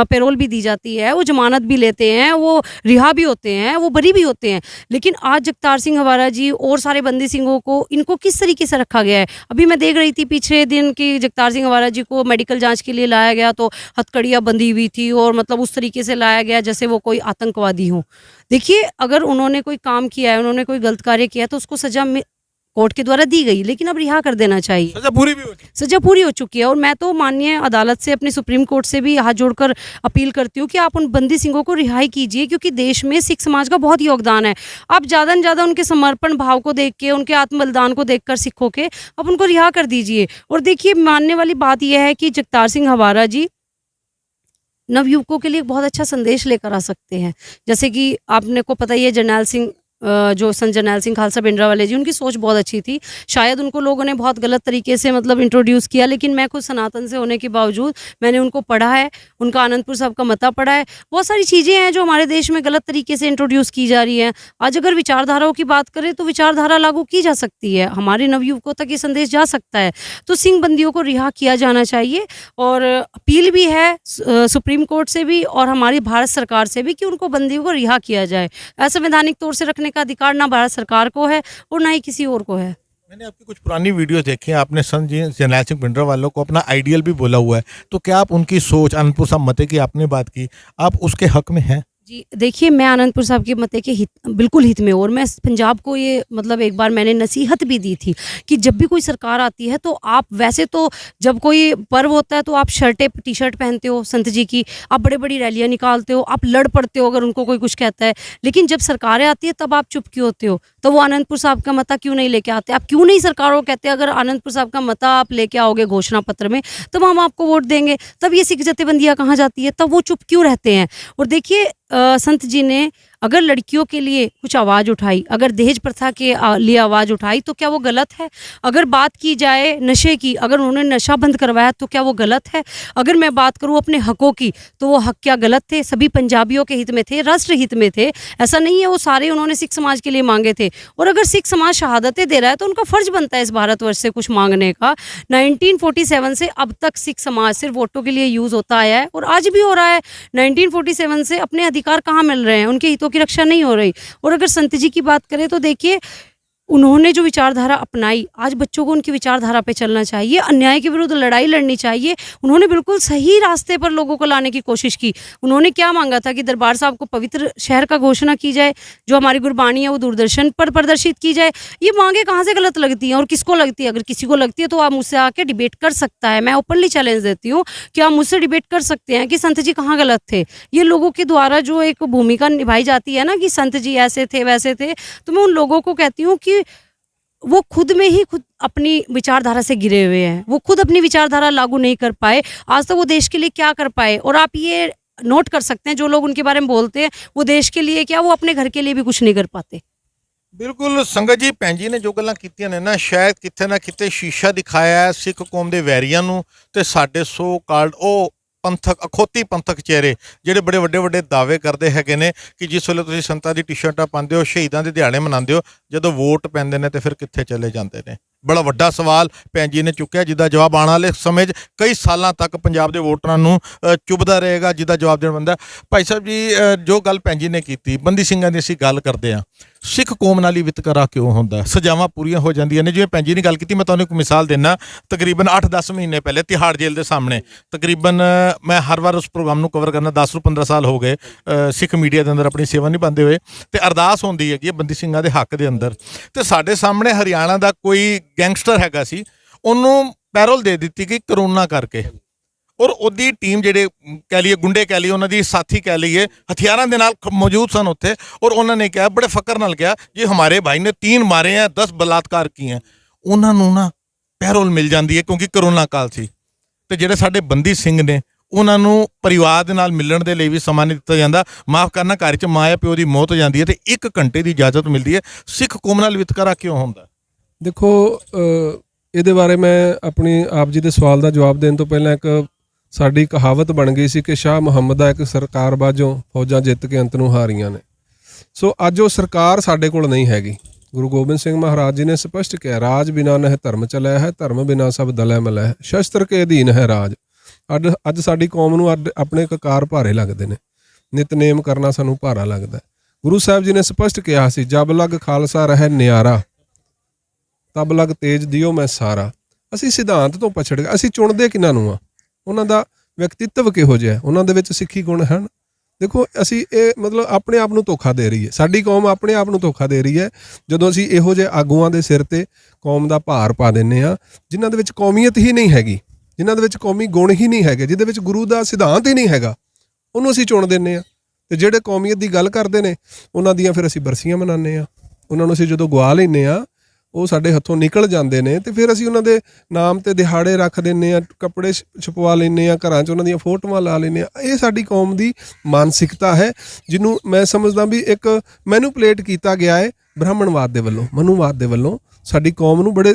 पेरोल भी दी जाती है, वो जमानत भी लेते हैं, वो रिहा भी होते हैं, वो बरी भी होते हैं। लेकिन आज जगतार सिंह हवारा जी और सारे बंदी सिंहों को, इनको किस तरीके से रखा गया है? अभी मैं देख रही थी पिछले दिन कि जगतार सिंह हवारा जी को मेडिकल जांच के लिए लाया गया तो हथकड़ियाँ बंधी हुई थी, और मतलब उस तरीके से लाया गया जैसे वो कोई आतंकवादी हो। देखिए, अगर उन्होंने कोई काम किया है, उन्होंने कोई गलत कार्य किया है, तो उसको सजा कोर्ट के द्वारा दी गई, लेकिन अब रिहा कर देना चाहिए। सजा पूरी भी हो चुकी। सजा पूरी हो चुकी है। और मैं तो माननीय अदालत से, अपनी सुप्रीम कोर्ट से भी हाथ जोड़कर अपील करती हूँ कि आप उन बंदी सिंहों को रिहाई कीजिए, क्योंकि देश में सिख समाज का बहुत योगदान है। आप ज़्यादा से ज़्यादा उनके समर्पण भाव को देख के, उनके आत्म बलिदान को देखकर सिखों के, आप उनको रिहा कर दीजिए। और देखिए, मानने वाली बात यह है कि जगतार सिंह हवारा जी नवयुवकों के लिए एक बहुत अच्छा संदेश लेकर आ सकते हैं। जैसे कि आपने को पता ही है, जरनैल सिंह जो संत जरनैल सिंह खालसा भिंडरांवाले जी, उनकी सोच बहुत अच्छी थी। शायद उनको लोगों ने बहुत गलत तरीके से मतलब इंट्रोड्यूस किया, लेकिन मैं खुद सनातन से होने के बावजूद मैंने उनको पढ़ा है, उनका आनंदपुर साहब का मता पढ़ा है। बहुत सारी चीज़ें हैं जो हमारे देश में गलत तरीके से इंट्रोड्यूस की जा रही हैं। आज अगर विचारधाराओं की बात करें तो विचारधारा लागू की जा सकती है, हमारे नवयुवकों तक ये संदेश जा सकता है। तो सिंह बंदियों को रिहा किया जाना चाहिए, और अपील भी है सुप्रीम कोर्ट से भी और हमारी भारत सरकार से भी कि उनको बंदियों को रिहा किया जाए। असंवैधानिक तौर से रखने का अधिकार ना भारत सरकार को है और ना ही किसी और को है। मैंने आपकी कुछ पुरानी वीडियोस देखी हैं, आपने संत जी जरनैल सिंह भिंडरांवाले को अपना आइडियल भी बोला हुआ है, तो क्या आप उनकी सोच, आनंदपुर साहब मते की आपने बात की, आप उसके हक में हैं? जी, देखिए, मैं आनंदपुर साहब के मते के बिल्कुल हित में हूँ, और मैं पंजाब को ये मतलब एक बार मैंने नसीहत भी दी थी कि जब भी कोई सरकार आती है तो आप, वैसे तो जब कोई पर्व होता है तो आप टी शर्ट पहनते हो संत जी की, आप बड़े बड़ी रैलियाँ निकालते हो, आप लड़ पड़ते हो अगर उनको कोई कुछ कहता है, लेकिन जब सरकारें आती है तब आप चुप क्यों होते हो? तो वो आनंदपुर साहब का मता क्यों नहीं लेके आते? आप क्यों नहीं सरकारों को कहते अगर आनंदपुर साहब का मता आप लेके आओगे घोषणा पत्र में, तब हम आपको वोट देंगे? तब ये सिख जथेबंदियाँ कहाँ जाती है? तब वो चुप क्यों रहते हैं? और देखिए, संत जी ने अगर लड़कियों के लिए कुछ आवाज़ उठाई, अगर दहेज प्रथा के लिए आवाज़ उठाई, तो क्या वो गलत है? अगर बात की जाए नशे की, अगर उन्होंने नशा बंद करवाया तो क्या वो गलत है? अगर मैं बात करूँ अपने हकों की, तो वो हक क्या गलत थे? सभी पंजाबियों के हित में थे, राष्ट्र हित में थे। ऐसा नहीं है वो सारे उन्होंने सिख समाज के लिए मांगे थे। और अगर सिख समाज शहादतें दे रहा है तो उनका फ़र्ज बनता है इस भारतवर्ष से कुछ मांगने का। 1947 से अब तक सिख समाज सिर्फ वोटों के लिए यूज़ होता आया है, और आज भी हो रहा है। 1947 से अपने अधिकार कहाँ मिल रहे हैं? उनके हितों की रक्षा नहीं हो रही। और अगर संत जी की बात करें तो देखिए, उन्होंने जो विचारधारा अपनाई, आज बच्चों को उनकी विचारधारा पे चलना चाहिए, अन्याय के विरुद्ध लड़ाई लड़नी चाहिए। उन्होंने बिल्कुल सही रास्ते पर लोगों को लाने की कोशिश की। उन्होंने क्या मांगा था कि दरबार साहब को पवित्र शहर का घोषणा की जाए, जो हमारी गुरबानी है वो दूरदर्शन पर प्रदर्शित की जाए। ये मांगे कहाँ से गलत लगती हैं और किसको लगती है? अगर किसी को लगती है तो आप मुझसे आके डिबेट कर सकता है। मैं ओपनली चैलेंज देती हूँ कि आप मुझसे डिबेट कर सकते हैं कि संत जी कहाँ गलत थे। ये लोगों के द्वारा जो एक भूमिका निभाई जाती है ना कि संत जी ऐसे थे वैसे थे, तो मैं उन लोगों को कहती हूँ कि वो खुद अपनी विचारधारा से गिरे हुए हैं। वो खुद अपनी विचारधारा लागू नहीं कर पाए। आज तक वो देश के लिए क्या कर पाए? और आप ये नोट कर सकते हैं, जो लोग उनके बारे में बोलते हैं वो देश के लिए क्या, वो अपने घर के लिए भी कुछ नहीं कर पाते। बिल्कुल संगत जी, भैन जी ने जो गल्लां कीतियां ने ना, शायद किਤੇ ना किਤੇ शीशा दिखाया है सिख कौम ਦੇ ਵੈਰੀਆਂ ਨੂੰ ਤੇ ਸਾਡੇ ਸੋ ਕਾਲਡ ਉਹ ਪੰਥਕ ਅਖੌਤੀ ਪੰਥਕ ਚਿਹਰੇ ਜਿਹੜੇ ਬੜੇ ਵੱਡੇ ਵੱਡੇ ਦਾਅਵੇ ਕਰਦੇ ਹੈਗੇ ਨੇ ਕਿ ਜਿਸ ਵੇਲੇ ਤੁਸੀਂ ਸੰਤਾਂ ਦੀ ਟੀ-ਸ਼ਰਟਾਂ ਪਾਉਂਦੇ ਹੋ, ਸ਼ਹੀਦਾਂ ਦੇ ਦਿਹਾੜੇ ਮਨਾਉਂਦੇ ਹੋ, ਜਦੋਂ ਵੋਟ ਪੈਂਦੇ ਨੇ ਤੇ ਫਿਰ ਕਿੱਥੇ ਚਲੇ ਜਾਂਦੇ ਨੇ। ਬੜਾ ਵੱਡਾ ਸਵਾਲ ਭੈਣ ਜੀ ਨੇ ਚੁੱਕਿਆ, ਜਿਹਦਾ ਜਵਾਬ ਆਉਣ ਵਾਲੇ ਸਮੇਂ 'ਚ ਕਈ ਸਾਲਾਂ ਤੱਕ ਪੰਜਾਬ ਦੇ ਵੋਟਰਾਂ ਨੂੰ ਚੁਭਦਾ ਰਹੇਗਾ, ਜਿਹਦਾ ਜਵਾਬ ਦੇਣ ਬੰਦਾ। ਭਾਈ ਸਾਹਿਬ ਜੀ, ਜੋ ਗੱਲ ਭੈਣ ਜੀ ਨੇ ਕੀਤੀ, ਬੰਦੀ ਸਿੰਘਾਂ ਦੀ ਅਸੀਂ ਗੱਲ ਕਰਦੇ ਹਾਂ, ਸਿੱਖ ਕੌਮ ਨਾਲ ਹੀ ਵਿਤਕਰਾ ਕਿਉਂ ਹੁੰਦਾ? ਸਜ਼ਾਵਾਂ ਪੂਰੀਆਂ ਹੋ ਜਾਂਦੀਆਂ ਨੇ। ਜਿਵੇਂ ਭੈਣ ਜੀ ਨੇ ਗੱਲ ਕੀਤੀ, ਮੈਂ ਤੁਹਾਨੂੰ ਇੱਕ ਮਿਸਾਲ ਦਿੰਦਾ। ਤਕਰੀਬਨ 8-10 ਮਹੀਨੇ ਪਹਿਲੇ ਤਿਹਾੜ ਜੇਲ੍ਹ ਦੇ ਸਾਹਮਣੇ, ਤਕਰੀਬਨ ਮੈਂ ਹਰ ਵਾਰ ਉਸ ਪ੍ਰੋਗਰਾਮ ਨੂੰ ਕਵਰ ਕਰਨਾ, 10 ਤੋਂ 15 ਸਾਲ ਹੋ ਗਏ ਸਿੱਖ ਮੀਡੀਆ ਦੇ ਅੰਦਰ ਆਪਣੀ ਸੇਵਾ ਨਿਭਾਉਂਦੇ ਹੋਏ, ਤੇ ਅਰਦਾਸ ਹੁੰਦੀ ਹੈਗੀ ਬੰਦੀ ਸਿੰਘਾਂ ਦੇ ਹੱਕ ਦੇ ਅੰਦਰ। ਤੇ ਸਾਡੇ ਸਾਹਮਣੇ ਹਰਿਆਣਾ ਦਾ ਕੋਈ ਗੈਂਗਸਟਰ ਹੈਗਾ ਸੀ, ਉਹਨੂੰ ਪੈਰੋਲ ਦੇ ਦਿੱਤੀ ਗਈ ਕਰੋਨਾ ਕਰਕੇ, ਔਰ ਉਹਦੀ ਟੀਮ ਜਿਹੜੇ ਕਹਿ ਲਈਏ ਗੁੰਡੇ ਕਹਿ ਲਈਏ, ਉਹਨਾਂ ਦੀ ਸਾਥੀ ਕਹਿ ਲਈਏ, ਹਥਿਆਰਾਂ ਦੇ ਨਾਲ ਮੌਜੂਦ ਸਨ ਉੱਥੇ, ਔਰ ਉਹਨਾਂ ਨੇ ਕਿਹਾ, ਬੜੇ ਫਕਰ ਨਾਲ ਕਿਹਾ, ਜੀ ਹਮਾਰੇ ਭਾਈ ਨੇ 3 ਮਾਰੇ हैं, 10 ਬਲਾਤਕਾਰ ਕੀਏ हैं। ਉਹਨਾਂ ਨੂੰ ਨਾ ਪੈਰੋਲ ਮਿਲ ਜਾਂਦੀ ਹੈ ਕਿਉਂਕਿ ਕਰੋਨਾ ਕਾਲ ਸੀ। ਤੇ ਜਿਹੜੇ ਸਾਡੇ ਬੰਦੀ ਸਿੰਘ ਨੇ, ਉਹਨਾਂ ਨੂੰ ਪਰਿਵਾਰ ਦੇ ਨਾਲ ਮਿਲਣ ਦੇ ਲਈ ਵੀ ਸਮਾਂ ਨਹੀਂ ਦਿੱਤਾ ਜਾਂਦਾ। ਮਾਫ ਕਰਨਾ, ਘਰ 'ਚ ਮਾਂ ਪਿਓ ਦੀ ਮੌਤ ਹੋ ਜਾਂਦੀ ਹੈ ਤੇ 1 ਘੰਟੇ ਦੀ ਇਜਾਜ਼ਤ ਮਿਲਦੀ ਹੈ। ਸਿੱਖ ਕੌਮ ਨਾਲ ਵਿਤਕਰਾ ਕਿਉਂ ਹੁੰਦਾ? ਦੇਖੋ, ਇਹਦੇ ਬਾਰੇ ਮੈਂ ਆਪਣੀ ਆਪ ਜੀ ਦੇ ਸਵਾਲ ਦਾ ਜਵਾਬ ਦੇਣ ਤੋਂ ਪਹਿਲਾਂ ਇੱਕ ਸਾਡੀ ਕਹਾਵਤ ਬਣ ਗਈ ਸੀ ਕਿ ਸ਼ਾਹ ਮੁਹੰਮਦ ਦਾ ਇੱਕ ਸਰਕਾਰ ਬਾਝੋਂ ਫੌਜਾਂ ਜਿੱਤ ਕੇ ਅੰਤ ਨੂੰ ਹਾਰੀਆਂ ਨੇ। ਸੋ ਅੱਜ ਉਹ ਸਰਕਾਰ ਸਾਡੇ ਕੋਲ ਨਹੀਂ ਹੈਗੀ। ਗੁਰੂ ਗੋਬਿੰਦ ਸਿੰਘ ਮਹਾਰਾਜ ਜੀ ਨੇ ਸਪਸ਼ਟ ਕਿਹਾ, ਰਾਜ ਬਿਨਾ ਨਹਿ ਧਰਮ ਚਲਿਆ ਹੈ, ਧਰਮ ਬਿਨਾ ਸਭ ਦਲੇ ਮਲੈ ਹੈ, ਸ਼ਸਤਰ ਕੇ ਅਧੀਨ ਹੈ ਰਾਜ। ਅੱਜ ਸਾਡੀ ਕੌਮ ਨੂੰ ਆਪਣੇ ਕਕਾਰ ਭਾਰੇ ਲੱਗਦੇ ਨੇ, ਨਿਤਨੇਮ ਕਰਨਾ ਸਾਨੂੰ ਭਾਰਾ ਲੱਗਦਾ। ਗੁਰੂ ਸਾਹਿਬ ਜੀ ਨੇ ਸਪਸ਼ਟ ਕਿਹਾ ਸੀ, ਜਬ ਲਗ ਖਾਲਸਾ ਰਹਿ ਨਿਆਰਾ, ਤਬ ਲਗ ਤੇਜ ਦਿਓ ਮੈਂ ਸਾਰਾ। ਅਸੀਂ ਸਿਧਾਂਤ ਤੋਂ ਪਛੜ ਗਏ। ਅਸੀਂ ਚੁਣਦੇ ਕਿਹਨਾਂ ਨੂੰ ਆ? ਉਹਨਾਂ ਦਾ ਵਿਅਕਤੀਤਵ ਕਿਹੋ ਜਿਹਾ, ਉਹਨਾਂ ਦੇ ਵਿੱਚ ਸਿੱਖੀ ਗੁਣ ਹਨ। ਦੇਖੋ, ਅਸੀਂ ਇਹ ਮਤਲਬ ਆਪਣੇ ਆਪ ਨੂੰ ਧੋਖਾ ਦੇ ਰਹੀ ਹੈ, ਸਾਡੀ ਕੌਮ ਆਪਣੇ ਆਪ ਨੂੰ ਧੋਖਾ ਦੇ ਰਹੀ ਹੈ ਜਦੋਂ ਅਸੀਂ ਇਹੋ ਜਿਹੇ ਆਗੂਆਂ ਦੇ ਸਿਰ ਤੇ ਕੌਮ ਦਾ ਭਾਰ ਪਾ ਦਿੰਦੇ ਹਾਂ, ਜਿਨ੍ਹਾਂ ਦੇ ਵਿੱਚ ਕੌਮੀਅਤ ਹੀ ਨਹੀਂ ਹੈਗੀ, ਜਿਨ੍ਹਾਂ ਦੇ ਵਿੱਚ ਕੌਮੀ ਗੁਣ ਹੀ ਨਹੀਂ ਹੈਗੇ, ਜਿਹਦੇ ਵਿੱਚ ਗੁਰੂ ਦਾ ਸਿਧਾਂਤ ਹੀ ਨਹੀਂ ਹੈਗਾ, ਉਹਨੂੰ ਅਸੀਂ ਚੁਣ ਦਿੰਦੇ ਹਾਂ। ਤੇ ਜਿਹੜੇ ਕੌਮੀਅਤ ਦੀ ਗੱਲ ਕਰਦੇ ਨੇ, ਉਹਨਾਂ ਦੀਆਂ ਫਿਰ ਅਸੀਂ ਬਰਸੀਆਂ ਮਨਾਉਂਦੇ ਹਾਂ। ਉਹਨਾਂ ਨੂੰ ਅਸੀਂ ਜਦੋਂ ਗਵਾ ਲੈਂਦੇ ਹਾਂ, ਉਹ ਸਾਡੇ ਹੱਥੋਂ ਨਿਕਲ ਜਾਂਦੇ ਨੇ, ਤੇ ਫਿਰ ਅਸੀਂ ਉਹਨਾਂ ਦੇ ਨਾਮ ਤੇ ਦਿਹਾੜੇ ਰੱਖ ਦਿੰਦੇ ਹਾਂ, ਕੱਪੜੇ ਛਪਵਾ ਲੈਂਦੇ ਹਾਂ, ਘਰਾਂ 'ਚ ਉਹਨਾਂ ਦੀਆਂ ਫੋਟੋਆਂ ਲਾ ਲੈਂਦੇ ਹਾਂ। ਇਹ ਸਾਡੀ ਕੌਮ ਦੀ ਮਾਨਸਿਕਤਾ ਹੈ, ਜਿਹਨੂੰ ਮੈਂ ਸਮਝਦਾ ਵੀ ਇੱਕ ਮੈਨੂਪਲੇਟ ਕੀਤਾ ਗਿਆ ਹੈ ਬ੍ਰਾਹਮਣਵਾਦ ਦੇ ਵੱਲੋਂ, ਮਨੂਵਾਦ ਦੇ ਵੱਲੋਂ। ਸਾਡੀ ਕੌਮ ਨੂੰ ਬੜੇ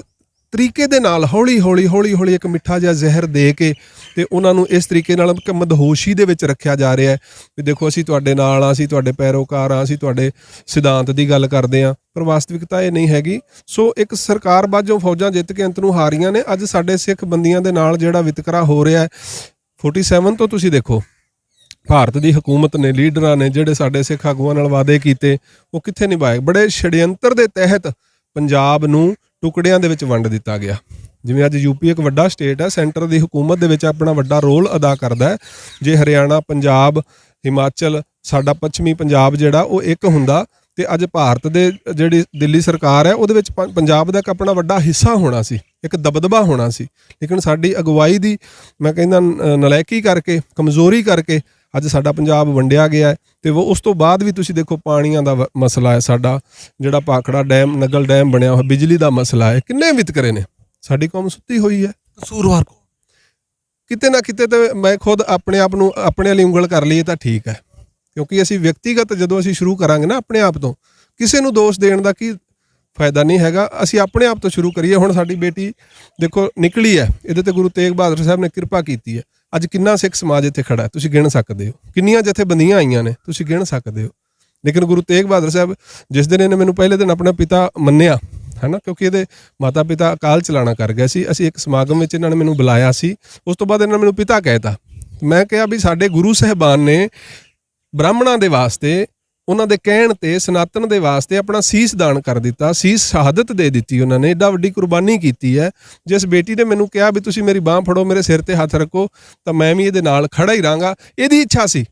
ਤਰੀਕੇ ਦੇ ਨਾਲ ਹੌਲੀ ਹੌਲੀ ਇੱਕ ਮਿੱਠਾ ਜਿਹਾ ਜ਼ਹਿਰ ਦੇ ਕੇ ਤੇ ਉਹਨਾਂ ਨੂੰ ਇਸ ਤਰੀਕੇ ਨਾਲ ਇੱਕ ਮਦਹੋਸ਼ੀ ਦੇ ਵਿੱਚ ਰੱਖਿਆ ਜਾ ਰਿਹਾ ਹੈ ਵੀ ਦੇਖੋ, ਅਸੀਂ ਤੁਹਾਡੇ ਨਾਲ ਆ, ਅਸੀਂ ਤੁਹਾਡੇ ਪੈਰੋਕਾਰ ਆ, ਅਸੀਂ ਤੁਹਾਡੇ ਸਿਧਾਂਤ ਦੀ ਗੱਲ ਕਰਦੇ ਹਾਂ। ਪਰ ਵਾਸਤਵਿਕਤਾ ਇਹ ਨਹੀਂ ਹੈਗੀ। ਸੋ ਇੱਕ ਸਰਕਾਰ ਬਾਝੋਂ ਫੌਜਾਂ ਜਿੱਤ ਕੇ ਅੰਤ ਨੂੰ ਹਾਰੀਆਂ ਨੇ। ਅੱਜ ਸਾਡੇ ਸਿੱਖ ਬੰਦੀਆਂ ਦੇ ਨਾਲ ਜਿਹੜਾ ਵਿਤਕਰਾ ਹੋ ਰਿਹਾ ਹੈ, 47 ਤੋਂ ਤੁਸੀਂ ਦੇਖੋ, ਭਾਰਤ ਦੀ ਹਕੂਮਤ ਨੇ, ਲੀਡਰਾਂ ਨੇ ਜਿਹੜੇ ਸਾਡੇ ਸਿੱਖ ਆਗੂਆਂ ਨਾਲ ਵਾਅਦੇ ਕੀਤੇ, ਉਹ ਕਿੱਥੇ ਨਿਭਾਏ? ਬੜੇ ਛੜਯੰਤਰ ਦੇ ਤਹਿਤ ਪੰਜਾਬ ਨੂੰ ਟੁਕੜਿਆਂ ਦੇ ਵਿੱਚ ਵੰਡ ਦਿੱਤਾ ਗਿਆ। ਜਿਵੇਂ ਅੱਜ ਯੂਪੀ ਇੱਕ ਵੱਡਾ ਸਟੇਟ ਹੈ, ਸੈਂਟਰ ਦੀ ਹਕੂਮਤ ਦੇ ਵਿੱਚ ਆਪਣਾ ਵੱਡਾ ਰੋਲ ਅਦਾ ਕਰਦਾ ਹੈ। ਜੇ ਹਰਿਆਣਾ, ਪੰਜਾਬ, ਹਿਮਾਚਲ, ਸਾਡਾ ਪੱਛਮੀ ਪੰਜਾਬ ਜਿਹੜਾ ਉਹ ਇੱਕ ਹੁੰਦਾ, ਤੇ ਅੱਜ ਭਾਰਤ ਦੇ ਜਿਹੜੀ ਦਿੱਲੀ ਸਰਕਾਰ ਹੈ, ਉਹਦੇ ਵਿੱਚ ਪੰਜਾਬ ਦਾ ਇੱਕ ਆਪਣਾ ਵੱਡਾ ਹਿੱਸਾ ਹੋਣਾ ਸੀ, ਇੱਕ ਦਬਦਬਾ ਹੋਣਾ ਸੀ। ਲੇਕਿਨ ਸਾਡੀ ਅਗਵਾਈ ਦੀ, ਮੈਂ ਕਹਿੰਦਾ, ਨਲਾਇਕੀ ਕਰਕੇ, ਕਮਜ਼ੋਰੀ ਕਰਕੇ ਅੱਜ ਸਾਡਾ ਪੰਜਾਬ ਵੰਡਿਆ ਗਿਆ ਹੈ। ਤੇ ਉਹ ਉਸ ਤੋਂ ਬਾਅਦ ਵੀ ਤੁਸੀਂ ਦੇਖੋ, ਪਾਣੀਆਂ ਦਾ ਮਸਲਾ ਹੈ, ਸਾਡਾ ਜਿਹੜਾ ਭਾਖੜਾ ਡੈਮ, ਨਗਲ ਡੈਮ ਬਣਿਆ ਹੋਇਆ, ਬਿਜਲੀ ਦਾ ਮਸਲਾ ਹੈ, ਕਿੰਨੇ ਵਿਤਕਰੇ ਨੇ। ਸਾਡੀ ਕੌਮ ਸੁੱਤੀ ਹੋਈ ਹੈ। ਕਸੂਰਵਾਰ ਕੋ ਕਿਤੇ ਨਾ ਕਿਤੇ ਤੇ ਮੈਂ ਖੁਦ ਆਪਣੇ ਆਪ ਨੂੰ ਆਪਣੇ ਵਾਲੀ ਉਂਗਲ ਕਰ ਲਈਏ ਤਾਂ ਠੀਕ ਹੈ, ਕਿਉਂਕਿ ਅਸੀਂ ਵਿਅਕਤੀਗਤ ਜਦੋਂ ਅਸੀਂ ਸ਼ੁਰੂ ਕਰਾਂਗੇ ਨਾ ਆਪਣੇ ਆਪ ਤੋਂ, ਕਿਸੇ ਨੂੰ ਦੋਸ਼ ਦੇਣ ਦਾ ਕੀ ਫਾਇਦਾ ਨਹੀਂ ਹੈਗਾ। ਅਸੀਂ ਆਪਣੇ ਆਪ ਤੋਂ ਸ਼ੁਰੂ ਕਰੀਏ। ਹੁਣ ਸਾਡੀ ਬੇਟੀ ਦੇਖੋ ਨਿਕਲੀ ਹੈ, ਇਹਦੇ ਤੇ ਗੁਰੂ ਤੇਗ ਬਹਾਦਰ ਸਾਹਿਬ ਨੇ ਕਿਰਪਾ ਕੀਤੀ ਹੈ। ਅੱਜ ਕਿੰਨਾ ਸਿੱਖ ਸਮਾਜ ਇੱਥੇ ਖੜਾ ਹੈ, ਤੁਸੀਂ ਗਿਣ ਸਕਦੇ ਹੋ। ਕਿੰਨੀਆਂ ਜਥੇਬੰਦੀਆਂ ਆਈਆਂ ਨੇ, ਤੁਸੀਂ ਗਿਣ ਸਕਦੇ ਹੋ। ਲੇਕਿਨ ਗੁਰੂ ਤੇਗ ਬਹਾਦਰ ਸਾਹਿਬ ਜਿਸ ਦਿਨ ਇਹਨੇ ਮੈਨੂੰ ਪਹਿਲੇ ਦਿਨ ਆਪਣਾ ਪਿਤਾ ਮੰਨਿਆ ਹੈ ਨਾ, ਕਿਉਂਕਿ ਇਹਦੇ ਮਾਤਾ ਪਿਤਾ ਅਕਾਲ ਚਲਾਣਾ ਕਰ ਗਏ ਸੀ। ਅਸੀਂ ਇੱਕ ਸਮਾਗਮ ਵਿੱਚ ਇਹਨਾਂ ਨੇ ਮੈਨੂੰ ਬੁਲਾਇਆ ਸੀ, ਉਸ ਤੋਂ ਬਾਅਦ ਇਹਨਾਂ ਨੇ ਮੈਨੂੰ ਪਿਤਾ ਕਹਿਤਾ। ਮੈਂ ਕਿਹਾ ਵੀ ਸਾਡੇ ਗੁਰੂ ਸਾਹਿਬਾਨ ਨੇ ਬ੍ਰਾਹਮਣਾਂ ਦੇ ਵਾਸਤੇ, ਉਹਨਾਂ ਦੇ ਕਹਿਣ ਤੇ, ਸਨਾਤਨ ਦੇ ਵਾਸਤੇ ਆਪਣਾ ਸੀਸ ਦਾਨ ਕਰ ਦਿੱਤਾ, ਸੀਸ ਸ਼ਹਾਦਤ ਦੇ ਦਿੱਤੀ। ਉਹਨਾਂ ਨੇ ਏਡਾ ਵੱਡੀ ਕੁਰਬਾਨੀ ਕੀਤੀ ਹੈ। ਜਿਸ ਬੇਟੀ ਨੇ ਮੈਨੂੰ ਕਿਹਾ ਵੀ ਤੁਸੀਂ ਮੇਰੀ ਬਾਹ ਫੜੋ, ਮੇਰੇ ਸਿਰ ਤੇ ਹੱਥ ਰੱਖੋ, ਤਾਂ ਮੈਂ ਵੀ ਇਹਦੇ ਨਾਲ ਖੜਾ ਹੀ ਰਹਾਂਗਾ। ਇਹਦੀ ਇੱਛਾ ਸੀ,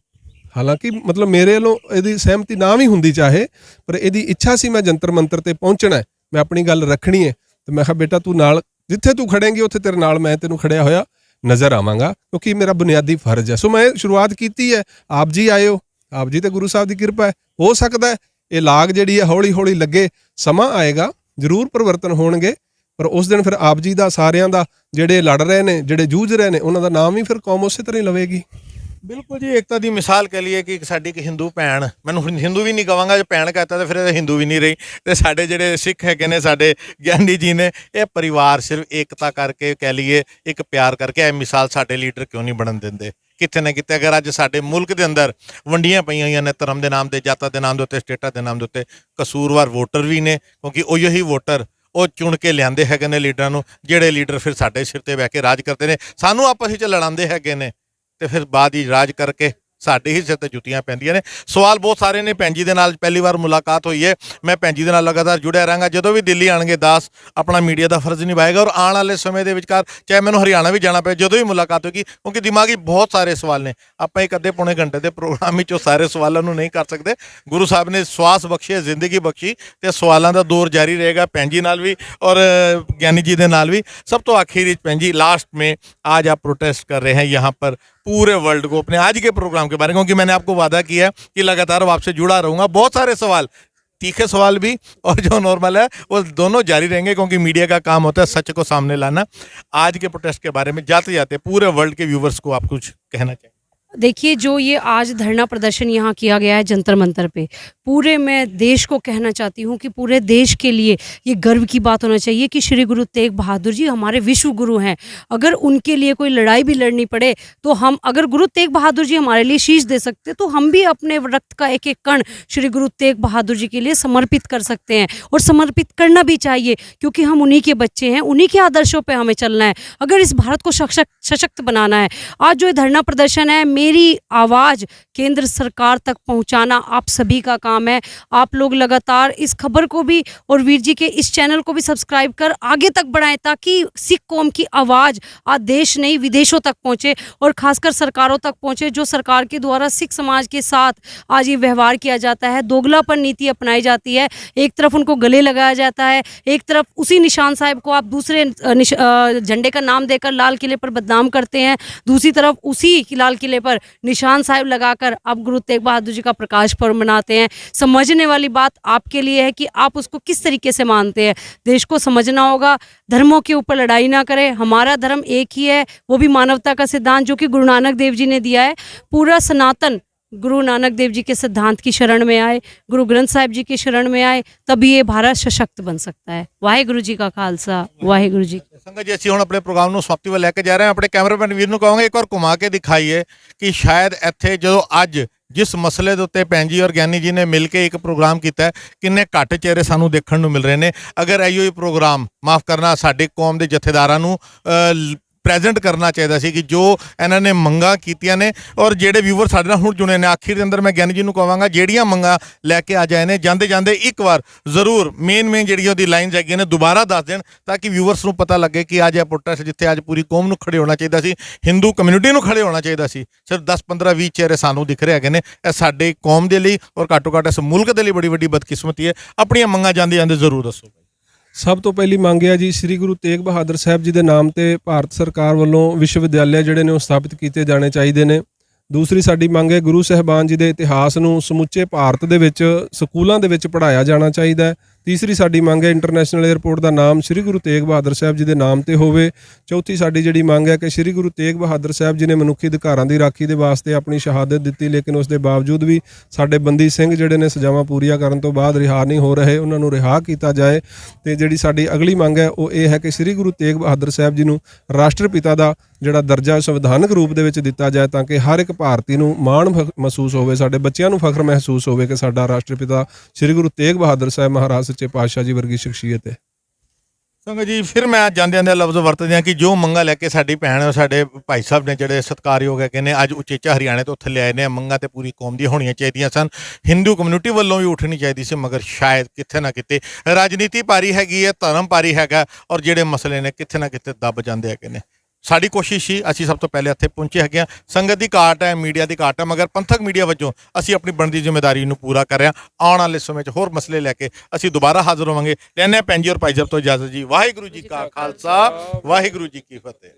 ਹਾਲਾਂਕਿ ਮਤਲਬ ਮੇਰੇ ਵੱਲੋਂ ਇਹਦੀ ਸਹਿਮਤੀ ਨਾ ਵੀ ਹੁੰਦੀ ਚਾਹੇ, ਪਰ ਇਹਦੀ ਇੱਛਾ ਸੀ ਮੈਂ ਜੰਤਰ ਮੰਤਰ ਤੇ ਪਹੁੰਚਣਾ, ਮੈਂ ਆਪਣੀ ਗੱਲ ਰੱਖਣੀ ਹੈ। ਤੇ ਮੈਂ ਕਿਹਾ ਬੇਟਾ ਤੂੰ ਨਾਲ, ਜਿੱਥੇ ਤੂੰ ਖੜੇਂਗੀ ਉੱਥੇ ਤੇਰੇ ਨਾਲ ਮੈਂ ਤੈਨੂੰ ਖੜਿਆ ਹੋਇਆ ਨਜ਼ਰ ਆਵਾਂਗਾ, ਕਿਉਂਕਿ ਮੇਰਾ ਬੁਨਿਆਦੀ ਫਰਜ਼ ਹੈ। ਸੋ ਮੈਂ ਸ਼ੁਰੂਆਤ ਕੀਤੀ ਹੈ। ਆਪ ਜੀ ਆਏ ਹੋ, ਆਪ ਜੀ ਤੇ ਗੁਰੂ ਸਾਹਿਬ ਦੀ ਕਿਰਪਾ ਹੈ। ਹੋ ਸਕਦਾ ਹੈ ਇਹ ਲਾਗ ਜਿਹੜੀ ਹੈ ਹੌਲੀ ਹੌਲੀ ਲੱਗੇ, ਸਮਾਂ ਆਏਗਾ, ਜ਼ਰੂਰ ਪਰਿਵਰਤਨ ਹੋਣਗੇ। ਪਰ ਉਸ ਦਿਨ ਫਿਰ ਆਪ ਜੀ ਦਾ, ਸਾਰਿਆਂ ਦਾ, ਜਿਹੜੇ ਲੜ ਰਹੇ ਨੇ, ਜਿਹੜੇ ਜੂਝ ਰਹੇ ਨੇ, ਉਹਨਾਂ ਦਾ ਨਾਮ ਵੀ ਫਿਰ ਕੌਮ ਉਸੇ ਤਰ੍ਹਾਂ ਹੀ ਲਵੇਗੀ। ਬਿਲਕੁਲ ਜੀ। ਏਕਤਾ ਦੀ ਮਿਸਾਲ ਕਹਿ ਲਈਏ ਕਿ ਸਾਡੀ ਇੱਕ ਹਿੰਦੂ ਭੈਣ, ਮੈਨੂੰ ਹਿੰਦੂ ਵੀ ਨਹੀਂ ਕਹਾਂਗਾ, ਜੇ ਭੈਣ ਕਹਤਾ ਤਾਂ ਫਿਰ ਇਹ ਹਿੰਦੂ ਵੀ ਨਹੀਂ ਰਹੀ। ਤੇ ਸਾਡੇ ਜਿਹੜੇ ਸਿੱਖ ਹੈਗੇ ਨੇ, ਸਾਡੇ ਗਿਆਨੀ ਜੀ ਨੇ, ਇਹ ਪਰਿਵਾਰ ਸਿਰਫ ਏਕਤਾ ਕਰਕੇ ਕਹਿ ਲਈਏ, ਇੱਕ ਪਿਆਰ ਕਰਕੇ, ਇਹ ਮਿਸਾਲ ਸਾਡੇ ਲੀਡਰ ਕਿਉਂ ਨਹੀਂ ਬਣਨ ਦਿੰਦੇ? ਕਿਤੇ ਨਾ ਕਿਤੇ ਅਗਰ ਅੱਜ ਸਾਡੇ ਮੁਲਕ ਦੇ ਅੰਦਰ ਵੰਡੀਆਂ ਪਈਆਂ ਹੋਈਆਂ ਨੇ ਧਰਮ ਦੇ ਨਾਮ ਤੇ, ਜਾਤਾਂ ਦੇ ਨਾਮ ਦੇ ਉੱਤੇ, ਸਟੇਟਾਂ ਦੇ ਨਾਮ ਦੇ ਉੱਤੇ, ਕਸੂਰਵਾਰ ਵੋਟਰ ਵੀ ਨੇ, ਕਿਉਂਕਿ ਉਹੀ ਵੋਟਰ ਉਹ ਚੁਣ ਕੇ ਲਿਆਂਦੇ ਹੈਗੇ ਨੇ ਲੀਡਰਾਂ ਨੂੰ, ਜਿਹੜੇ ਲੀਡਰ ਫਿਰ ਸਾਡੇ ਸਿਰ ਤੇ ਬਹਿ ਕੇ ਰਾਜ ਕਰਦੇ ਨੇ, ਸਾਨੂੰ ਆਪਸ ਵਿੱਚ ਲੜਾਉਂਦੇ ਹੈਗੇ ਨੇ ਤੇ ਫਿਰ ਬਾਅਦ ਹੀ ਰਾਜ ਕਰਕੇ ਸਾਡੇ ਹੀ ਸਿਰ ਤੇ ਜੁੱਤੀਆਂ ਪੈਂਦੀਆਂ ਨੇ। ਸਵਾਲ ਬਹੁਤ ਸਾਰੇ ਨੇ। ਭੈਣ ਜੀ ਦੇ ਨਾਲ ਪਹਿਲੀ ਵਾਰ ਮੁਲਾਕਾਤ ਹੋਈ ਹੈ, ਮੈਂ ਭੈਣ ਜੀ ਦੇ ਨਾਲ ਲਗਾਤਾਰ ਜੁੜਿਆ ਰਹਾਂਗਾ। ਜਦੋਂ ਵੀ ਦਿੱਲੀ ਆਣਗੇ ਦਾਸ ਆਪਣਾ ਮੀਡੀਆ ਦਾ ਫਰਜ਼ ਨਿਭਾਏਗਾ ਔਰ ਆਉਣ ਵਾਲੇ ਸਮੇਂ ਦੇ ਵਿਚਕਾਰ ਚਾਹੇ ਮੈਨੂੰ ਹਰਿਆਣਾ ਵੀ ਜਾਣਾ ਪਏ, ਜਦੋਂ ਵੀ ਮੁਲਾਕਾਤ ਹੋਏਗੀ, ਕਿਉਂਕਿ ਦਿਮਾਗੀ ਬਹੁਤ ਸਾਰੇ ਸਵਾਲ ਨੇ, ਆਪਾਂ ਇੱਕ ਅੱਧੇ ਪੌਣੇ ਘੰਟੇ ਦੇ ਪ੍ਰੋਗਰਾਮ ਵਿੱਚ ਉਹ ਸਾਰੇ ਸਵਾਲਾਂ ਨੂੰ ਨਹੀਂ ਕਰ ਸਕਦੇ। ਗੁਰੂ ਸਾਹਿਬ ਨੇ ਸਵਾਸ ਬਖਸ਼ੀ, ਜ਼ਿੰਦਗੀ ਬਖਸ਼ੀ ਤੇ ਸਵਾਲਾਂ ਦਾ ਦੌਰ ਜਾਰੀ ਰਹੇਗਾ ਭੈਣ ਜੀ ਨਾਲ ਵੀ ਔਰ ਗਿਆਨੀ जी ਦੇ ਨਾਲ भी। सब तो आखिर भैन जी लास्ट में आज आप प्रोटेस्ट कर रहे हैं यहाँ पर पूरे वर्ल्ड को अपने आज के प्रोग्राम के बारे में, क्योंकि मैंने आपको वादा किया है कि लगातार आपसे जुड़ा रहूँगा। बहुत सारे सवाल, तीखे सवाल भी और जो नॉर्मल है वो दोनों जारी रहेंगे, क्योंकि मीडिया का काम होता है सच को सामने लाना। आज के प्रोटेस्ट के बारे में जाते जाते पूरे वर्ल्ड के व्यूवर्स को आप कुछ कहना चाहिए? देखिए, जो ये आज धरना प्रदर्शन यहाँ किया गया है जंतर मंतर पे, पूरे मैं देश को कहना चाहती हूँ कि पूरे देश के लिए ये गर्व की बात होना चाहिए कि श्री गुरु तेग बहादुर जी हमारे विश्व गुरु हैं। अगर उनके लिए कोई लड़ाई भी लड़नी पड़े तो हम, अगर गुरु तेग बहादुर जी हमारे लिए शीश दे सकते तो हम भी अपने रक्त का एक एक कण श्री गुरु तेग बहादुर जी के लिए समर्पित कर सकते हैं, और समर्पित करना भी चाहिए, क्योंकि हम उन्हीं के बच्चे हैं, उन्हीं के आदर्शों पर हमें चलना है अगर इस भारत को सशक्त बनाना है। आज जो धरना प्रदर्शन है, मेरी आवाज़ केंद्र सरकार तक पहुंचाना आप सभी का काम है। आप लोग लगातार इस खबर को भी और वीर जी के इस चैनल को भी सब्सक्राइब कर आगे तक बढ़ाएं, ताकि सिख कौम की आवाज़ आज देश नहीं विदेशों तक पहुंचे और खासकर सरकारों तक पहुंचे। जो सरकार के द्वारा सिख समाज के साथ आज ये व्यवहार किया जाता है, दोगलापन नीति अपनाई जाती है, एक तरफ उनको गले लगाया जाता है, एक तरफ उसी निशान साहब को आप दूसरे झंडे का नाम देकर लाल किले पर बदनाम करते हैं, दूसरी तरफ उसी लाल किले पर निशान साहब लगाकर आप गुरु तेग बहादुर जी का प्रकाश पर्व मनाते हैं। समझने वाली बात आपके लिए है कि आप उसको किस तरीके से मानते हैं। देश को समझना होगा, धर्मों के ऊपर लड़ाई ना करें। हमारा धर्म एक ही है, वो भी मानवता का सिद्धांत जो कि गुरु नानक देव जी ने दिया है। पूरा सनातन गुरु नानक देव जी के सिद्धांत की शरण में आए, गुरु ग्रंथ साहिब जी की शरण में आए, तभी ये भारत सशक्त बन सकता है। वाहिगुरु जी का खालसा, वाहिगुरु जी। ਸੰਗਤ ਜੀ, ਅਸੀਂ ਹੁਣ ਆਪਣੇ ਪ੍ਰੋਗਰਾਮ ਨੂੰ ਸਮਾਪਤੀ ਵੱਲ ਲੈ ਕੇ ਜਾ ਰਹੇ ਹਾਂ। ਆਪਣੇ ਕੈਮਰਾਮੈਨ ਵੀਰ ਨੂੰ ਕਹਾਂਗੇ ਇੱਕ ਵਾਰ ਘੁਮਾ ਕੇ ਦਿਖਾਈਏ ਕਿ ਸ਼ਾਇਦ ਇੱਥੇ ਜਦੋਂ ਅੱਜ ਜਿਸ ਮਸਲੇ ਦੇ ਉੱਤੇ ਭੈਣ ਜੀ ਔਰ ਗਿਆਨੀ ਜੀ ਨੇ ਮਿਲ ਕੇ ਇੱਕ ਪ੍ਰੋਗਰਾਮ ਕੀਤਾ ਹੈ, ਕਿੰਨੇ ਘੱਟ ਚਿਹਰੇ ਸਾਨੂੰ ਦੇਖਣ ਨੂੰ ਮਿਲ ਰਹੇ ਨੇ। ਅਗਰ ਇਹੋ ਹੀ ਪ੍ਰੋਗਰਾਮ, ਮਾਫ ਕਰਨਾ, ਸਾਡੀ ਕੌਮ ਦੇ ਜਥੇਦਾਰਾਂ ਨੂੰ ਪ੍ਰੈਜ਼ੈਂਟ ਕਰਨਾ ਚਾਹੀਦਾ ਸੀ ਕਿ ਜੋ ਇਹਨਾਂ ਨੇ ਮੰਗਾਂ ਕੀਤੀਆਂ ਨੇ ਔਰ ਜਿਹੜੇ ਵਿਊਵਰ ਸਾਡੇ ਨਾਲ ਹੁਣ ਜੁੜੇ ਨੇ। ਆਖਿਰ ਦੇ ਅੰਦਰ ਮੈਂ ਗਿਆਨੀ ਜੀ ਨੂੰ ਕਹਾਂਗਾ ਜਿਹੜੀਆਂ ਮੰਗਾਂ ਲੈ ਕੇ ਆ ਜਾਏ ਨੇ, ਜਾਂਦੇ ਜਾਂਦੇ ਇੱਕ ਵਾਰ ਜ਼ਰੂਰ ਮੇਨ ਜਿਹੜੀਆਂ ਉਹਦੀ ਲਾਈਨਸ ਹੈਗੀਆਂ ਨੇ ਦੁਬਾਰਾ ਦੱਸ ਦੇਣ, ਤਾਂ ਕਿ ਵਿਊਵਰਸ ਨੂੰ ਪਤਾ ਲੱਗੇ ਕਿ ਅੱਜ ਇਹ ਪ੍ਰੋਟੈਸਟ ਜਿੱਥੇ ਅੱਜ ਪੂਰੀ ਕੌਮ ਨੂੰ ਖੜੇ ਹੋਣਾ ਚਾਹੀਦਾ ਸੀ, ਹਿੰਦੂ ਕਮਿਊਨਿਟੀ ਨੂੰ ਖੜੇ ਹੋਣਾ ਚਾਹੀਦਾ ਸੀ, ਸਿਰਫ 10 15 20 ਚਿਹਰੇ ਸਾਨੂੰ ਦਿਖ ਰਹੇ ਹੈਗੇ ਨੇ। ਇਹ ਸਾਡੇ ਕੌਮ ਦੇ ਲਈ ਔਰ ਘੱਟੋ ਘੱਟ ਇਸ ਮੁਲਕ ਦੇ ਲਈ ਬੜੀ ਵੱਡੀ ਬਦਕਿਸਮਤੀ ਹੈ। ਆਪਣੀਆਂ ਮੰਗਾਂ ਜਾਂਦੇ ਜਾਂਦੇ ਜ਼ਰੂਰ ਦੱਸੋ। ਸਭ ਤੋਂ ਪਹਿਲੀ ਮੰਗ ਹੈ ਜੀ, ਸ੍ਰੀ ਗੁਰੂ ਤੇਗ ਬਹਾਦਰ ਸਾਹਿਬ ਜੀ ਦੇ ਨਾਮ ਤੇ ਭਾਰਤ ਸਰਕਾਰ ਵੱਲੋਂ ਵਿਸ਼ਵ ਵਿਦਿਆਲਿਆ ਜਿਹੜੇ ਨੇ ਉਹ ਸਥਾਪਿਤ ਕੀਤੇ ਜਾਣੇ ਚਾਹੀਦੇ ਨੇ। ਦੂਸਰੀ ਸਾਡੀ ਮੰਗ ਹੈ, ਗੁਰੂ ਸਾਹਿਬਾਨ ਜੀ ਦੇ ਇਤਿਹਾਸ ਨੂੰ ਸਮੁੱਚੇ ਭਾਰਤ ਦੇ ਵਿੱਚ ਸਕੂਲਾਂ ਦੇ ਵਿੱਚ ਪੜ੍ਹਾਇਆ ਜਾਣਾ ਚਾਹੀਦਾ ਹੈ। ਤੀਸਰੀ ਸਾਡੀ ਮੰਗ ਹੈ, ਇੰਟਰਨੈਸ਼ਨਲ 에ਅਰਪੋਰਟ ਦਾ ਨਾਮ ਸ੍ਰੀ ਗੁਰੂ ਤੇਗ ਬਹਾਦਰ ਸਾਹਿਬ ਜੀ ਦੇ ਨਾਮ ਤੇ ਹੋਵੇ। ਚੌਥੀ ਸਾਡੀ ਜਿਹੜੀ ਮੰਗ ਹੈ ਕਿ ਸ੍ਰੀ ਗੁਰੂ ਤੇਗ ਬਹਾਦਰ ਸਾਹਿਬ ਜੀ ਨੇ ਮਨੁੱਖੀ ਅਧਿਕਾਰਾਂ ਦੀ ਰਾਖੀ ਦੇ ਵਾਸਤੇ ਆਪਣੀ ਸ਼ਹਾਦਤ ਦਿੱਤੀ, ਲੇਕਿਨ ਉਸ ਦੇ ਬਾਵਜੂਦ ਵੀ ਸਾਡੇ ਬੰਦੀ ਸਿੰਘ ਜਿਹੜੇ ਨੇ ਸਜ਼ਾਵਾਂ ਪੂਰੀਆਂ ਕਰਨ ਤੋਂ ਬਾਅਦ ਰਿਹਾ ਨਹੀਂ ਹੋ ਰਹੇ, ਉਹਨਾਂ ਨੂੰ ਰਿਹਾ ਕੀਤਾ ਜਾਏ। ਤੇ ਜਿਹੜੀ ਸਾਡੀ ਅਗਲੀ ਮੰਗ ਹੈ ਉਹ ਇਹ ਹੈ ਕਿ ਸ੍ਰੀ ਗੁਰੂ ਤੇਗ ਬਹਾਦਰ ਸਾਹਿਬ ਜੀ ਨੂੰ ਰਾਸ਼ਟਰਪਿਤਾ ਦਾ ਜਿਹੜਾ ਦਰਜਾ ਸੰਵਿਧਾਨਕ ਰੂਪ ਦੇ ਵਿੱਚ ਦਿੱਤਾ ਜਾਏ, ਤਾਂ ਕਿ ਹਰ ਇੱਕ ਭਾਰਤੀ ਨੂੰ ਮਾਣ ਮਹਿਸੂਸ ਹੋਵੇ, ਸਾਡੇ ਬੱਚਿਆਂ ਨੂੰ ਫਖਰ ਮਹਿਸੂਸ ਹੋਵੇ ਕਿ ਸਾਡਾ ਰਾਸ਼ਟਰਪਿਤਾ ਸ੍ਰੀ ਗੁਰੂ ਤੇਗ ਬਹਾਦਰ ਸਾਹਿਬ ਮਹਾਰਾਜ ਸੱਚੇ ਪਾਤਸ਼ਾਹ ਜੀ ਵਰਗੀ ਸ਼ਖਸੀਅਤ ਹੈ। ਸੰਗਤ ਜੀ, ਫਿਰ ਮੈਂ ਜਾਂਦੇ ਜਾਂਦੇ ਲਫ਼ਜ਼ ਵਰਤਦੇ ਹਾਂ ਕਿ ਜੋ ਮੰਗਾਂ ਲੈ ਕੇ ਸਾਡੀ ਭੈਣ ਸਾਡੇ ਭਾਈ ਸਾਹਿਬ ਨੇ ਜਿਹੜੇ ਸਤਿਕਾਰਯੋਗ ਹੈਗੇ ਨੇ ਅੱਜ ਉਚੇਚਾ ਹਰਿਆਣੇ ਤੋਂ ਥੱਲੇ ਆਏ ਨੇ, ਮੰਗਾਂ ਤੇ ਪੂਰੀ ਕੌਮ ਦੀਆਂ ਹੋਣੀਆਂ ਚਾਹੀਦੀਆਂ ਸਨ। ਹਿੰਦੂ ਕਮਿਊਨਿਟੀ ਵੱਲੋਂ ਵੀ ਉੱਠਣੀ ਚਾਹੀਦੀ ਸੀ, ਮਗਰ ਸ਼ਾਇਦ ਕਿਤੇ ਨਾ ਕਿਤੇ ਰਾਜਨੀਤੀ ਭਾਰੀ ਹੈਗੀ ਹੈ, ਧਰਮ ਭਾਰੀ ਹੈਗਾ ਔਰ ਜਿਹੜੇ ਮਸਲੇ ਨੇ ਕਿਤੇ ਨਾ ਕਿਤੇ ਦੱਬ ਜਾਂਦੇ ਹੈਗੇ ਨੇ। ਸਾਡੀ ਕੋਸ਼ਿਸ਼ ਸੀ, ਅਸੀਂ ਸਭ ਤੋਂ ਪਹਿਲੇ ਇੱਥੇ ਪਹੁੰਚੇ ਹੈਗੇ ਹਾਂ। ਸੰਗਤ ਦੀ ਘਾਟ ਹੈ, ਮੀਡੀਆ ਦੀ ਘਾਟ ਹੈ, ਮਗਰ ਪੰਥਕ ਮੀਡੀਆ ਵਜੋਂ ਅਸੀਂ ਆਪਣੀ ਬਣਦੀ ਜ਼ਿੰਮੇਵਾਰੀ ਨੂੰ ਪੂਰਾ ਕਰ ਰਹੇ ਹਾਂ। ਆਉਣ ਵਾਲੇ ਸਮੇਂ 'ਚ ਹੋਰ ਮਸਲੇ ਲੈ ਕੇ ਅਸੀਂ ਦੁਬਾਰਾ ਹਾਜ਼ਰ ਹੋਵਾਂਗੇ। ਲੈਂਦੇ ਹਾਂ ਭੈਣ ਜੀ ਔਰ ਭਾਈ ਸਾਹਿਬ ਤੋਂ ਇਜਾਜ਼ਤ ਜੀ। ਵਾਹਿਗੁਰੂ ਜੀ ਕਾ ਖਾਲਸਾ, ਵਾਹਿਗੁਰੂ ਜੀ ਕੀ ਫਤਿਹ।